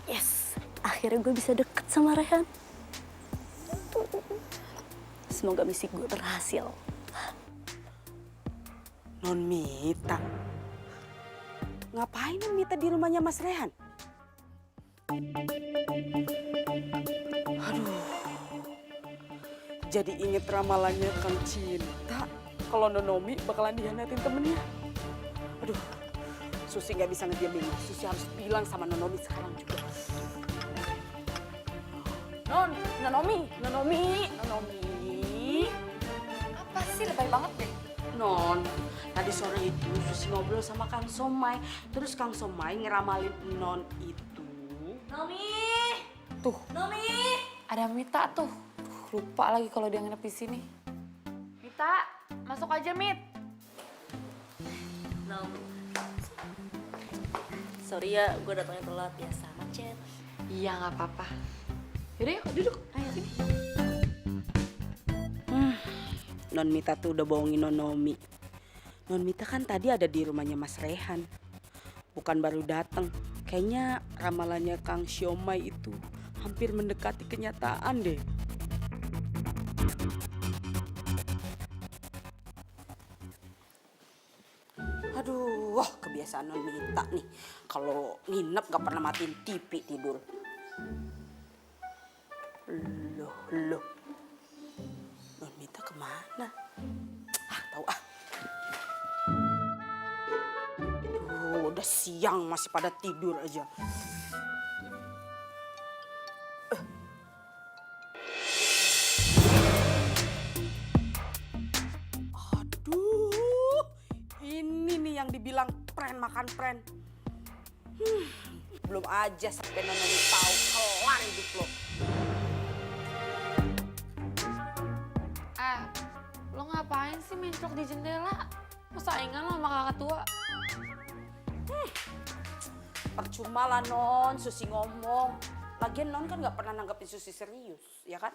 Yes, akhirnya gue bisa deket sama Rehan. Semoga misi gue berhasil. Non Mita. Ngapain Non Mita di rumahnya Mas Rehan? Aduh. Jadi inget ramalannya Kang Cinta. Kalau Nonomi bakalan dihianatin temennya. Aduh. Susi nggak bisa ngediamin. Susi harus bilang sama Nonomi sekarang juga. Nonomi. Apa sih lebay banget deh? Non, tadi sore itu Susi ngobrol sama Kang Somai. Terus Kang Somai ngeramalin Non itu. Nomi! Tuh, Nomi! ada Mita tuh. Lupa lagi kalau dia nginep di sini. Mita, masuk aja Mit. Nom. Sorry ya, gue datangnya telat. Biasa macet. Iya, nggak apa-apa. Yaudah yuk, duduk. Ayo sini. Non Mita tuh udah bohongin Nonomi. Non Mita kan tadi ada di rumahnya Mas Rehan. Bukan baru datang. Kayaknya ramalannya Kang Siomay itu hampir mendekati kenyataan deh. Aduh, wah kebiasaan Non Mita nih. Kalau nginep gak pernah matiin TV tidur. Loh. Non Mita kemana? Tahu ah. Udah siang masih pada tidur aja. Aduh, ini nih yang dibilang pren makan pren. Belum aja sampai Nonomi tahu kelar hidup lo. Lo ngapain sih mencok di jendela? Mau saingan lo sama kakak tua. Percuma lah Non, Susi ngomong. Lagian Non kan nggak pernah nanggepin Susi serius, ya kan?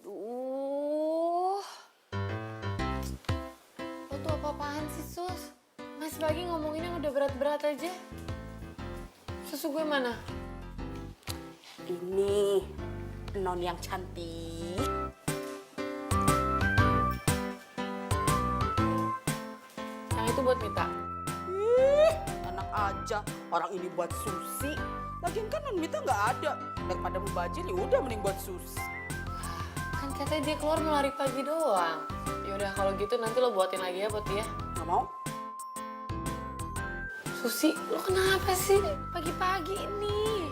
Duh. Lo tuh apa-apaan sih, Sus? Mas Bagi ngomongin yang udah berat-berat aja. Susu gue mana? Ini Non yang cantik. Yang itu buat Mita. Ih, enak aja. Orang ini buat Susi. Lagian kan Non Mita nggak ada. Daripada mubazir, ya udah mending buat Susi. Kan katanya dia keluar mau lari pagi doang. Yaudah kalau gitu nanti lo buatin lagi ya buat dia. Nggak mau? Susi, lo kenapa sih pagi-pagi ini?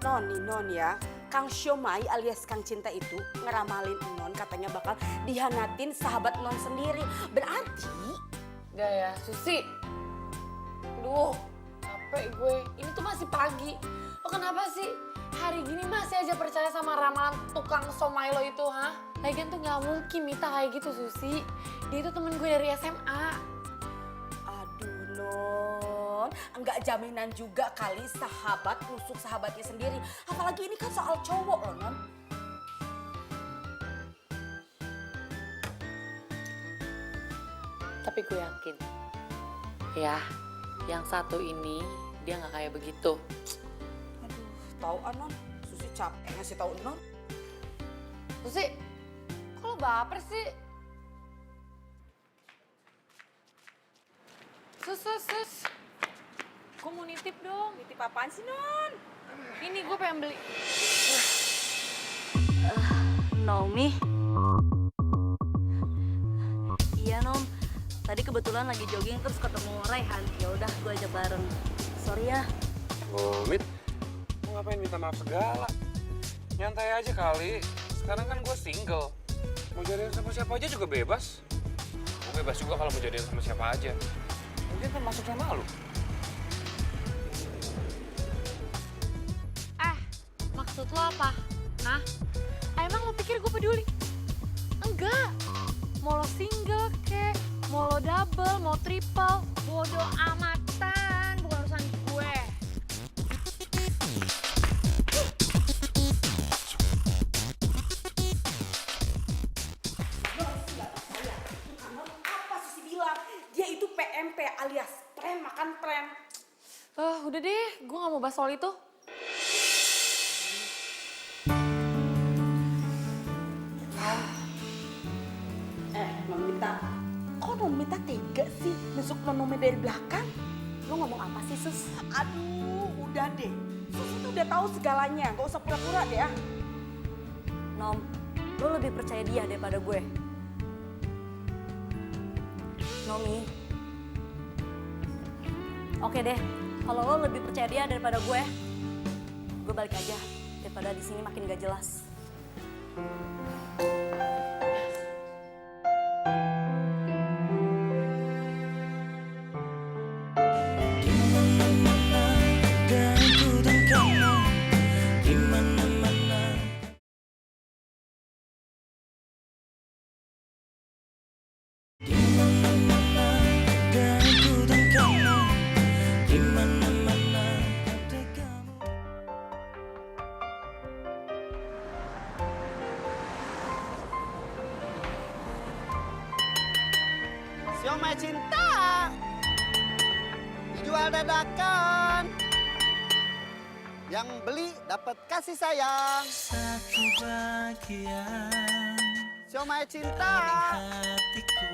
Non ya, Kang Syomai alias Kang Cinta itu ngeramalin Non katanya bakal dihianatin sahabat Non sendiri. Berarti Gak ya, Susi. Duh, capek gue. Ini tuh masih pagi. Lo kenapa sih hari gini masih aja percaya sama ramalan tukang somai lo itu, ha? Lagian tuh gak mungkin Mita kayak gitu, Susi. Dia itu temen gue dari SMA. aduh Non, enggak jaminan juga kali sahabat nusuk sahabatnya sendiri. Apalagi ini kan soal cowok loh Non. Tapi gue yakin, ya, yang satu ini dia gak kayak begitu. Aduh, tahu Non, Susi capek ngasih tahu Non. Susi, kok lo baper sih? Sus. Gue mau nitip dong. Nitip apaan sih Non? Ini gue pengen beli. Naomi. Iya Nom, tadi kebetulan lagi jogging terus ketemu Raihan. Ya udah gue ajak bareng. Sorry ya. Oh, Mit, mau ngapain minta maaf segala? Nyantai aja kali. Sekarang kan gue single. Mau jadian sama siapa aja juga bebas. Gue bebas juga kalau mau jadian sama siapa aja. Mungkin termasuk sama lu. Maksud lo apa? Hah? Emang lo pikir gue peduli? Enggak. Mau lo single kek, mau lo double, mau triple, bodo amatan, bukan urusan gue. Apa Susi bilang? Dia itu PMP alias prank makan prank. Udah deh, gue gak mau bahas soal itu. Non Mita, kok Non Mita tega sih nusuk Non dari belakang? Lo ngomong apa sih Sus? Aduh, udah deh. Susi tuh udah tahu segalanya, gak usah pura-pura deh ya. Nom, lo lebih percaya dia daripada gue. Nomi. Oke deh, kalau lo lebih percaya dia daripada gue balik aja daripada di sini makin gak jelas. Dan ku dan kamu di mana-mana. Di mana-mana dan ku dan kamu di mana-mana ada kamu. Siomay cinta dijual dadakan. Yang beli dapat kasih sayang. Satu bagian Siomay cinta. hatiku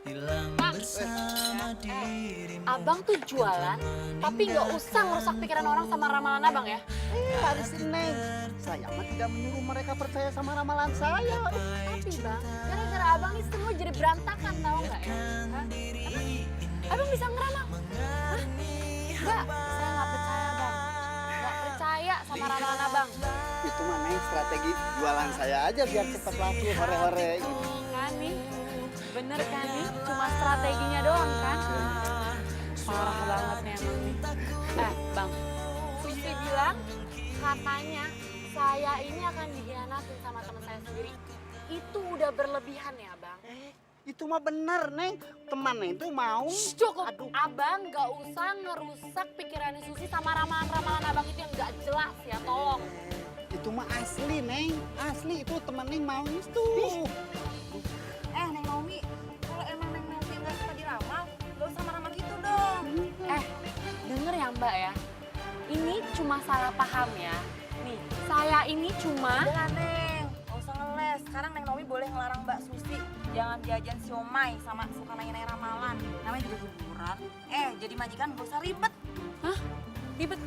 hilang bersama dirimu. Abang tuh jualan, tapi nggak usah ngerusak pikiran orang sama ramalan abang ya. Harisin Neng. Saya mah tidak menyuruh mereka percaya sama ramalan saya. Tapi bang, gara-gara abang nih semua jadi berantakan tau nggak ya? Hah? Abang bisa ngeramal? Hah? Enggak, saya nggak percaya bang. Nggak percaya sama ramalan abang. Itu mah Neng strategi jualan saya aja biar cepat laku hore-hore. Tuh kan nih, bener kan nih? Cuma strateginya doang kan? Parah banget nih emang nih. Bang, Susi bilang katanya saya ini akan dikhianatin sama teman saya sendiri. Itu udah berlebihan ya bang. Itu mah bener, Neng. Temannya itu mau. Shh, cukup. Aduh. Abang gak usah ngerusak pikirannya Susi sama ramalan-ramalan abang itu yang gak jelas ya, tolong. Itu mah asli, Neng. Asli itu teman Neng mau itu. Neng Naomi, kalau emang Neng Naomi nggak suka diramal, nggak usah marah-marah gitu dong. Denger ya Mbak ya, ini cuma salah paham ya. Nih, saya ini cuma... Udah Neng, nggak usah ngeles. Sekarang Neng Naomi boleh ngelarang Mbak Susi jangan jajan siomay sama suka nanya-nanya ramalan. Namanya juga hiburan. Jadi majikan nggak usah ribet. Hah? Ribet?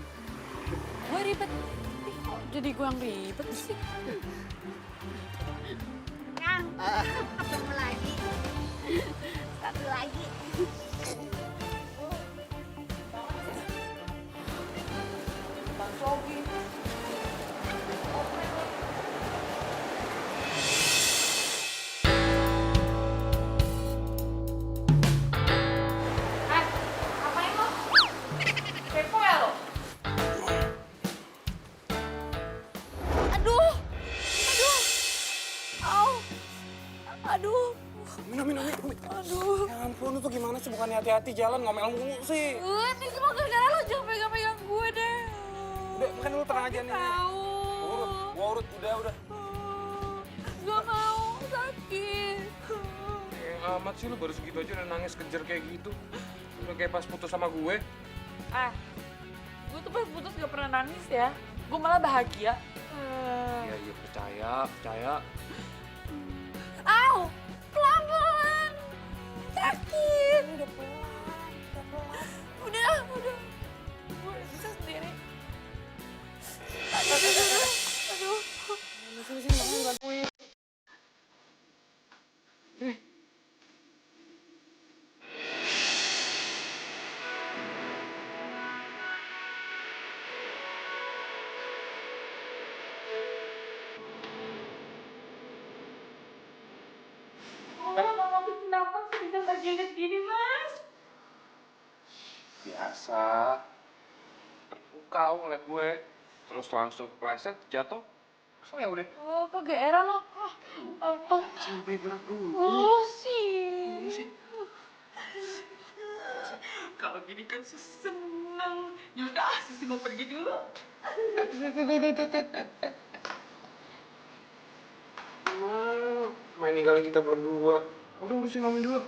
Gue ribet? Ih, kok jadi gue yang ribet sih? Kang, ketemu lagi. Satu lagi. Bang Sogi. Ngapain lo? Kepo ya lo? Aduh! Aduh! Au! Aduh! Nomi. Aduh! Ya ampun, lu tuh gimana sih? Bukannya hati-hati jalan, ngomel mulu sih. Ini semua gara-gara lo, jangan pegang-pegang gue deh. Udah, makan dulu tenang aja nih. Tahu. Gua urut, udah. Gak mau, sakit. Amat sih lu baru segitu aja udah nangis kejer kayak gitu. Udah kayak pas putus sama gue. Gue tuh pas putus gak pernah nangis ya. Gue malah bahagia. Iya, percaya. Au! Pelan-pelan. Sakit. Udah pelan. Udah. Gue bisa sendiri. Aduh. Sini, bantuin. Kenapa sih bisa terjengket gini, Mas? Biasa. Kau ngeliat gue, terus langsung kepleset, jatuh. So ya udah. Oh, kegeeran lo. Apa? Sampai berat dulu. Oh, sih. Kalau gini kan seneng. Yaudah, Sisi mau pergi dulu. Main ninggalin kita berdua. Udah urusin Nomi dulu.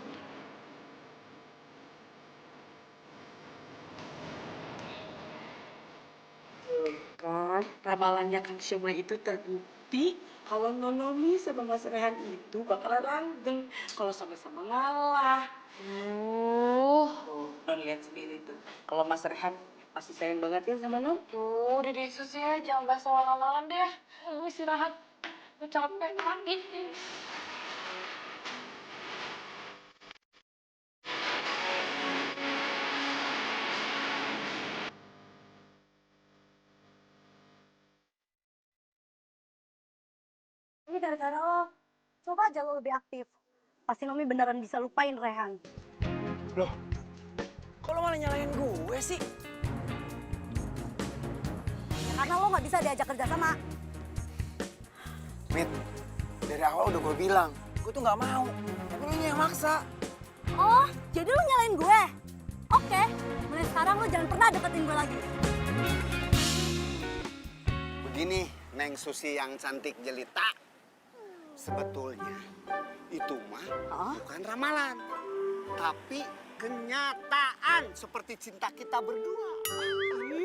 Kan, ramalannya Kang Syomay itu terbukti kalau Nonomi sama Mas Rehan itu bakalan langgeng kalau sama-sama ngalah. Non lihat sendiri tuh. Kalau Mas Rehan pasti sayang banget ya sama Non. Udah deh, Sus ya. Jangan bahas soal lamalan deh. Lu istirahat. Lu capek, sakit. Ini gara-gara lo. Coba aja lo lebih aktif. Pasti Nomi beneran bisa lupain Rehan. Loh, kok lo malah nyalain gue sih? Ya karena lo nggak bisa diajak kerja sama. Mit, dari awal udah gue bilang, gue tuh nggak mau. Tapi lo yang maksa. Oh, jadi lo nyalain gue? Oke, mulai sekarang lo jangan pernah deketin gue lagi. Begini, Neng Susi yang cantik jelita. Sebetulnya itu mah bukan ramalan, tapi kenyataan seperti cinta kita berdua.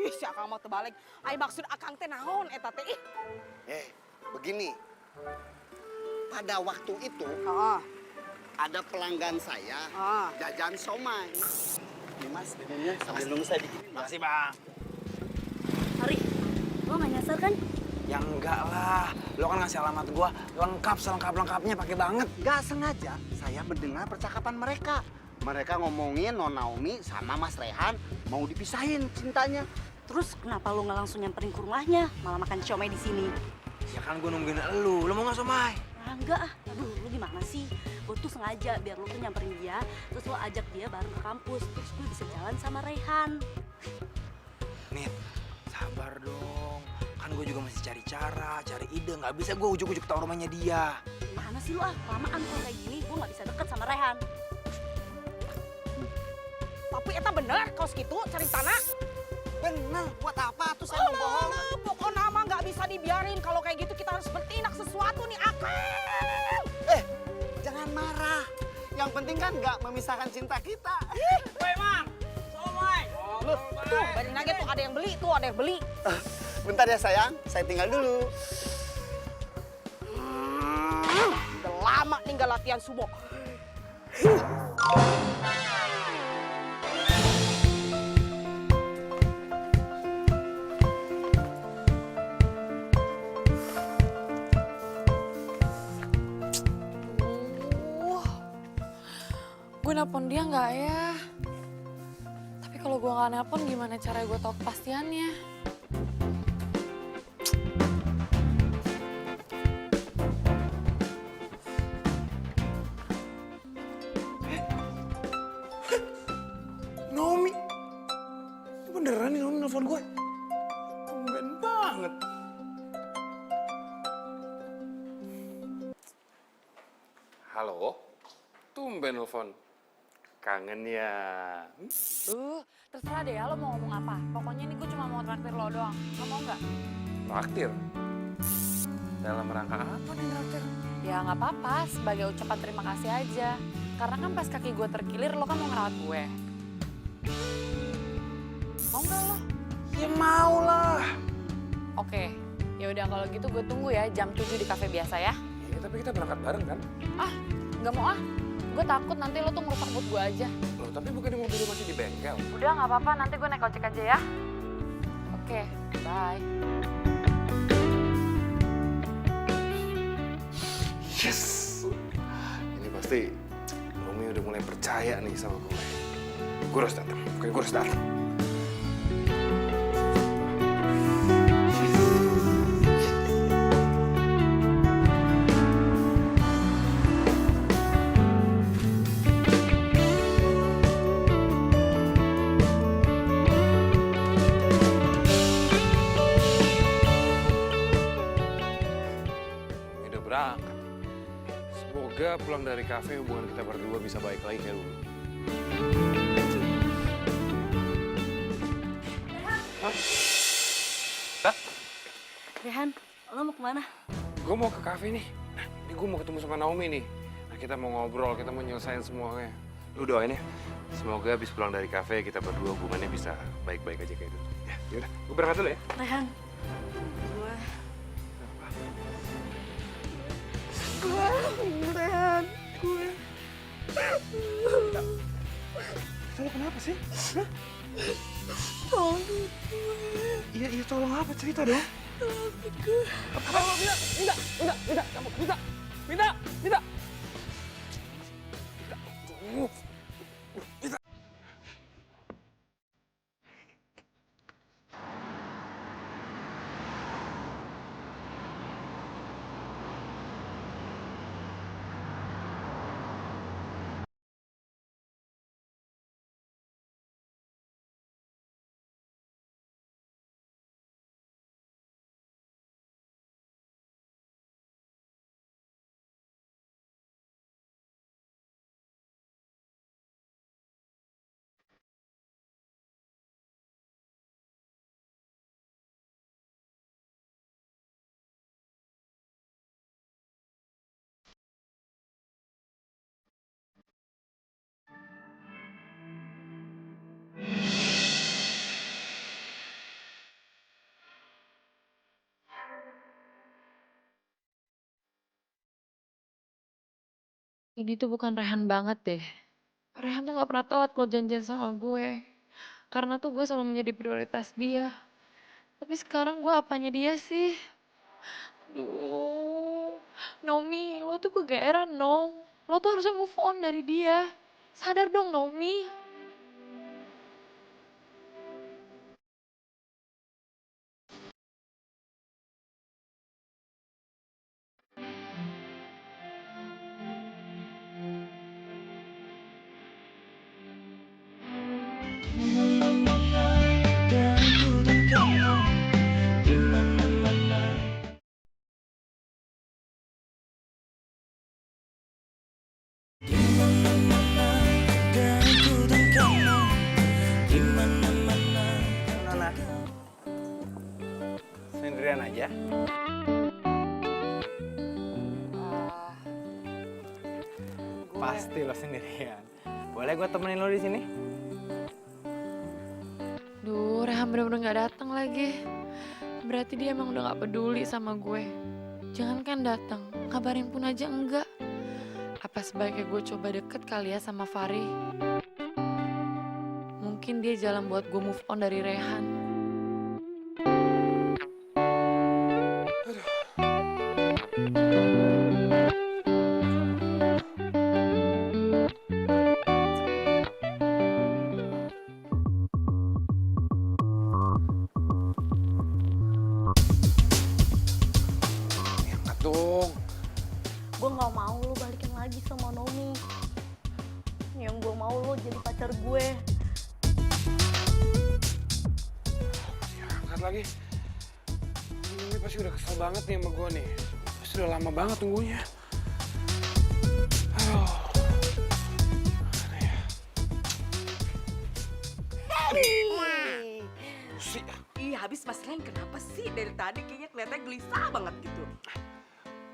Ih, si Akang mau terbalik. Ai maksud Akang teh naon eta teh? Begini. Pada waktu itu Heeh. ada pelanggan saya jajan somai. Ini Mas, minumnya sambil nunggu saya bikinin. Makasih bang. Ari, lo nggak nyasar kan? Ya enggak lah, lo kan ngasih alamat gua lengkap selengkap-lengkapnya pakai banget. Gak sengaja saya mendengar percakapan mereka. Mereka ngomongin Non Naomi sama Mas Rehan mau dipisahin cintanya. Terus kenapa lo nggak langsung nyamperin ke rumahnya, malah makan siomay di sini? Ya kan gue nungguin lo mau nggak somai? Ah, enggak ah, aduh lo gimana sih? Gue tuh sengaja biar lo tuh nyamperin dia, terus lo ajak dia bareng ke kampus, terus gue bisa jalan sama Rehan. Nit, sabar dong. Kan gue juga masih cari cara, cari ide. Nggak bisa gue ujuk-ujuk tahu rumahnya dia. Gimana Gimana sih lu ah? Lamaan kalau kayak gini, gue nggak bisa deket sama Rehan. Tapi eta bener kaos gitu cari tanah. Bener, buat apa tuh saya bohong? Pokoknya mah nggak bisa dibiarin. Kalau kayak gitu kita harus bertindak sesuatu nih, Akang. Jangan marah. Yang penting kan nggak memisahkan cinta kita. Tuh, baru lagi tuh ada yang beli, tuh ada yang beli. Bentar ya sayang, saya tinggal dulu. Udah lama nih nggak latihan sumo. Gue nelpon dia nggak ya? Tapi kalau gue nggak nelpon, gimana cara gue tahu kepastiannya? Naomi. Ini beneran nih Naomi nelfon gue. Tumben banget. Halo? Tumben nelfon. Kangen ya? Terserah deh ya lo mau ngomong apa. Pokoknya ini gue cuma mau traktir lo doang. Lo mau nggak? Traktir? Dalam rangka apa nih traktir? Ya nggak apa-apa, sebagai ucapan terima kasih aja. Karena kan pas kaki gue terkilir, lo kan mau ngerawat gue. Mau nggak lo? Ya mau lah. Oke, ya udah kalau gitu gue tunggu ya jam 7 di kafe biasa ya. Ya, tapi kita berangkat bareng kan? Nggak mau ah, gue takut nanti lo tuh ngerusak mood gue aja. Loh, tapi bukan di mobil masih di bengkel. Udah nggak apa-apa, nanti gue naik ojek aja ya. Oke, bye. Yes! Ini pasti Naomi udah mulai percaya nih sama gue. Gue harus datang, oke gue harus datang. Udah berangkat. Semoga pulang dari kafe hubungan kita berdua bisa baik lagi kayak dulu. Rehan, lo mau kemana? Gue mau ke kafe nih. Nah, ini gue mau ketemu sama Naomi nih. Nah, kita mau ngobrol, kita mau nyelesain semuanya. Lu doain ya. Semoga habis pulang dari kafe kita berdua hubungannya bisa baik-baik aja kayak dulu. Ya, yaudah. Gue berangkat dulu ya. Rehan, gue... Saya kenapa sih? Hah? Tolong gue. Iya, tolong apa? Cerita dong. Minta. Ini tuh bukan Rehan banget deh. Rehan tuh gak pernah telat kalau janjian sama gue. Karena tuh gue selalu menjadi prioritas dia. Tapi sekarang gue apanya dia sih? Duh, Naomi, lo tuh kegeeran dong. Lo tuh harusnya move on dari dia. Sadar dong, Naomi. sendirian aja? Pasti lo sendirian. Boleh gue temenin lo di sini? Duh, Rehan bener-bener gak datang lagi. Berarti dia emang udah gak peduli sama gue. Jangankan datang, kabarin pun aja enggak. Apa sebaiknya gue coba deket kali ya sama Fari? Mungkin dia jalan buat gue move on dari Rehan. Angkat dong. Gue nggak mau lo balikan lagi sama Nomi. Yang gue mau lo jadi pacar gue. Angkat lagi. Ini pasti udah kesel banget nih sama gue nih. Pasti udah lama banget tunggunya. Aduh. Mana ya? Susi. Ih, habis Mas Ren kenapa sih dari tadi kayaknya kelihatannya gelisah banget gitu.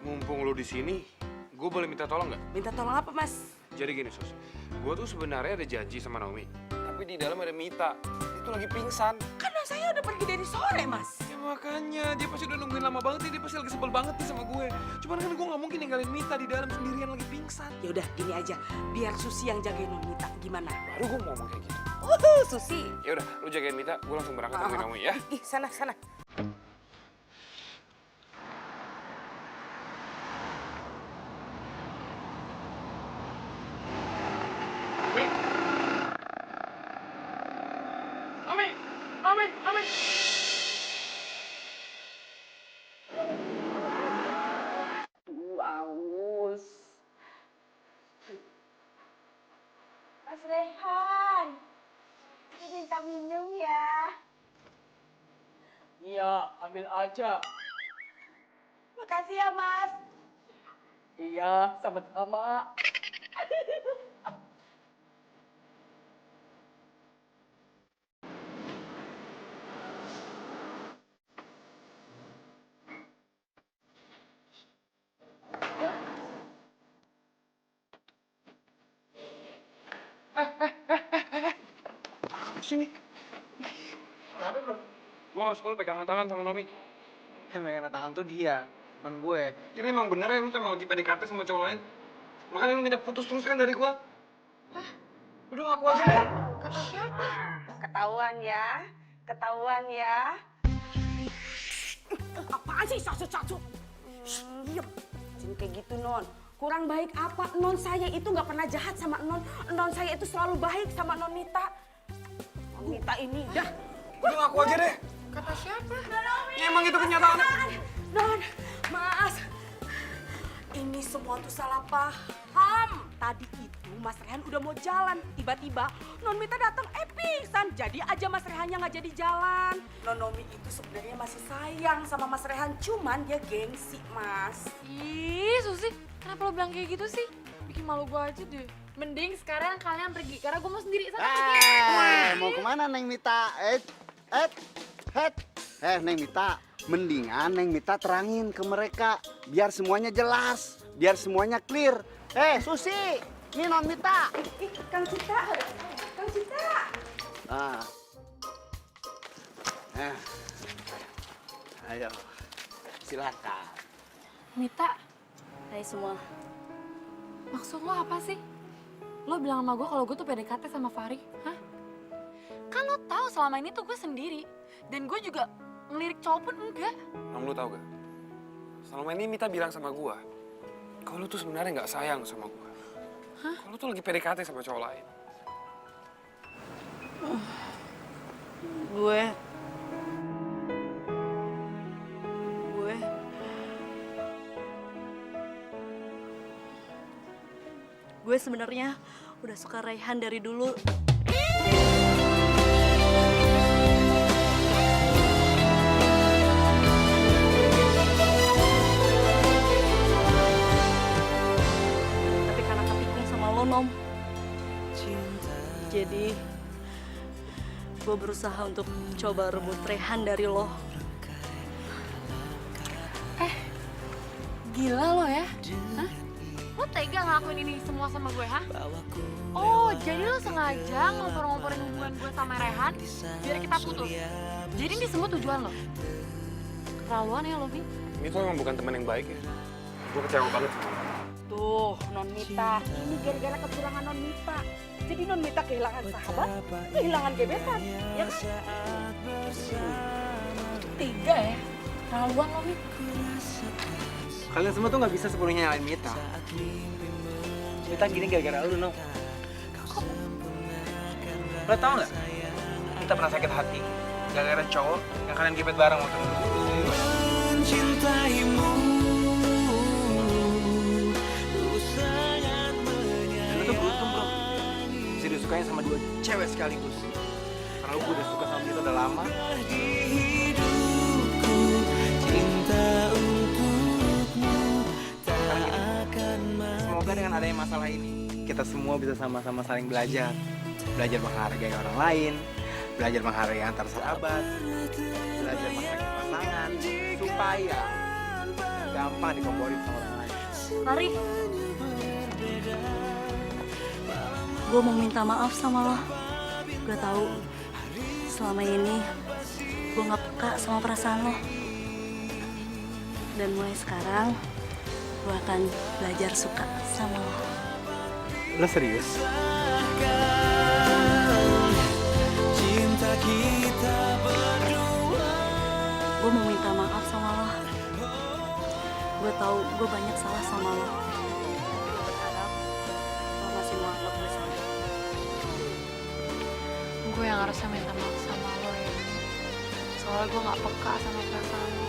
Mumpung lu di sini, gue boleh minta tolong nggak? Minta tolong apa, Mas? Jadi gini, Sus. Gue tuh sebenarnya ada janji sama Naomi. Tapi di dalam ada Mita. Itu lagi pingsan. Karena saya udah pergi dari sore, Mas. Ya makanya, dia pasti udah nungguin lama banget nih. Dia pasti lagi sebel banget nih sama gue. Cuman kan gue nggak mungkin ninggalin Mita di dalam sendirian lagi pingsan. Ya udah, gini aja. Biar Susi yang jagain Nonita. Gimana? Baru gue mau ngomong kayak gitu. Susi. Ya udah, lu jagain Mita. Gue langsung berangkat nemuin Naomi ya. Ih, sana. Naomi. Aus. Mas Rehan. Ini minta minum ya. Iya, ambil aja. Makasih ya, Mas. Iya, sama-sama. Sini. Kenapa, bro? Gue gak suka lu pegangan tangan sama Naomi. Yang megang tangan tuh dia, temen gue. Jadi emang bener ya lu tuh emang lagi PDKT sama cowok lain? Makanya lu minta putus terus kan dari gue? Udah ngaku aja deh. Kata siapa? Ketahuan ya. Apaan sih sasu-sasu? Diam. Jangan kayak gitu, Non. Kurang baik apa? Non saya itu nggak pernah jahat sama Non. Non saya itu selalu baik sama Nonita. Nonita ini dah. Udah ngaku aja deh. Kata siapa? Ya emang itu kenyataannya. Non, Mas. Ini semua tuh salah paham. Tadi itu Mas Rehan udah mau jalan. Tiba-tiba Nonmita datang pingsan. Jadi aja Mas Rehannya nggak jadi jalan. Nonomi itu sebenarnya masih sayang sama Mas Rehan. Cuman dia gengsi, Mas. Ih, Susi, kenapa lo bilang kayak gitu sih? Bikin malu gue aja deh. Mending sekarang kalian pergi, karena gue mau sendiri sana pergi. Mau kemana Neng Mita? Neng Mita, mendingan Neng Mita terangin ke mereka biar semuanya jelas, biar semuanya clear. Susi, ini Non Mita. Kang Cita. Ah. Ayo, silakan. Mita, Hai semua. maksud lo apa sih? Lo bilang sama gue kalau gue tuh PDKT sama Fari, hah? Kan lo tahu selama ini tuh gue sendiri. Dan gue juga ngelirik cowok pun enggak. Nom, lu tau gak? Selama ini Mita bilang sama gua, kalau lu tuh sebenarnya nggak sayang sama gua. Hah? Kalau lu tuh lagi PDKT sama cowok lain. Gue sebenarnya udah suka Raihan dari dulu. Tapi karena ketikung sama lo, Nom. Jadi gue berusaha untuk coba rebut Raihan dari lo. Gila lo ya? Hah? Lo tega ngelakuin ini semua sama gue, hah? Oh, jadi lo sengaja ngompor-ngomporin hubungan gue sama Rehan biar kita putus? Jadi ini semua tujuan lo? Keterlaluan ya lo, Bi? Ini tuh emang bukan teman yang baik ya. Gue kecewa banget sama lo. Tuh, Non Mita, ini gara-gara kecurangan Non Mita. Jadi Non Mita kehilangan sahabat, kehilangan gebetan, ya kan? Tiga ya? Keterlaluan lo, Bi. Kalian semua tuh nggak bisa sepenuhnya nyalain Mita. Mita gini gara-gara lu, Nong. Lo tau nggak? Mita pernah sakit hati gara-gara cowok yang kalian gebet bareng waktu itu. Mencintaimu, Dan lu tuh beruntung, bro. Bisa disukain sama 2 cewek sekaligus. Karena lu udah suka sama Mita udah lama. di hidupku, cinta untukmu tak akan Semoga dengan adanya masalah ini, kita semua bisa sama-sama saling belajar. Belajar menghargai orang lain, belajar menghargai antar sahabat, belajar menghargai pasangan, supaya gampang dikomporin sama orang lain. Lari. Gue mau minta maaf sama lo. Gue tahu selama ini gue nggak peka sama perasaan lo. Dan mulai sekarang gue akan belajar suka sama lo. Lo serius? cinta kita berdua. Gue mau minta maaf sama lo. Gue tahu gue banyak salah sama lo. Gue berharap lo masih mau anggap gue salah. Gue yang harusnya minta maaf sama lo ya. Soalnya gue gak peka sama perasaan lo.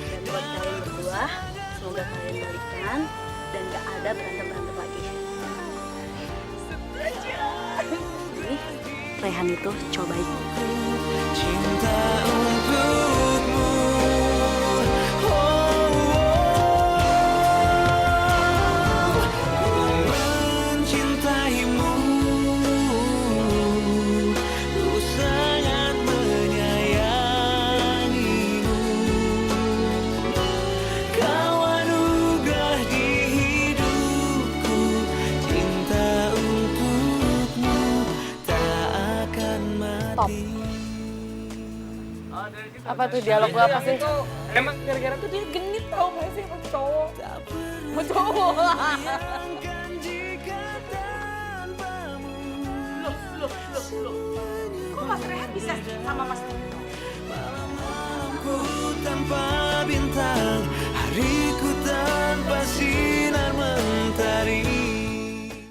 Dan buat kalian berdua, semoga kalian balikan dan gak ada berantem-berantem lagi. Ini Rehan itu cowok baik. Cinta untukmu, mencintaimu, ku sangat menyayangimu. Kau anugerah di hidupku, cinta untukmu tak akan mati. Apa tuh dialog lo apa sih? Emang gara-gara tuh dia genit tau gak sih sama cowok? Sama cowok. Loh. Kok Mas Rehan bisa sama Mas Tito? Ku tanpa bintang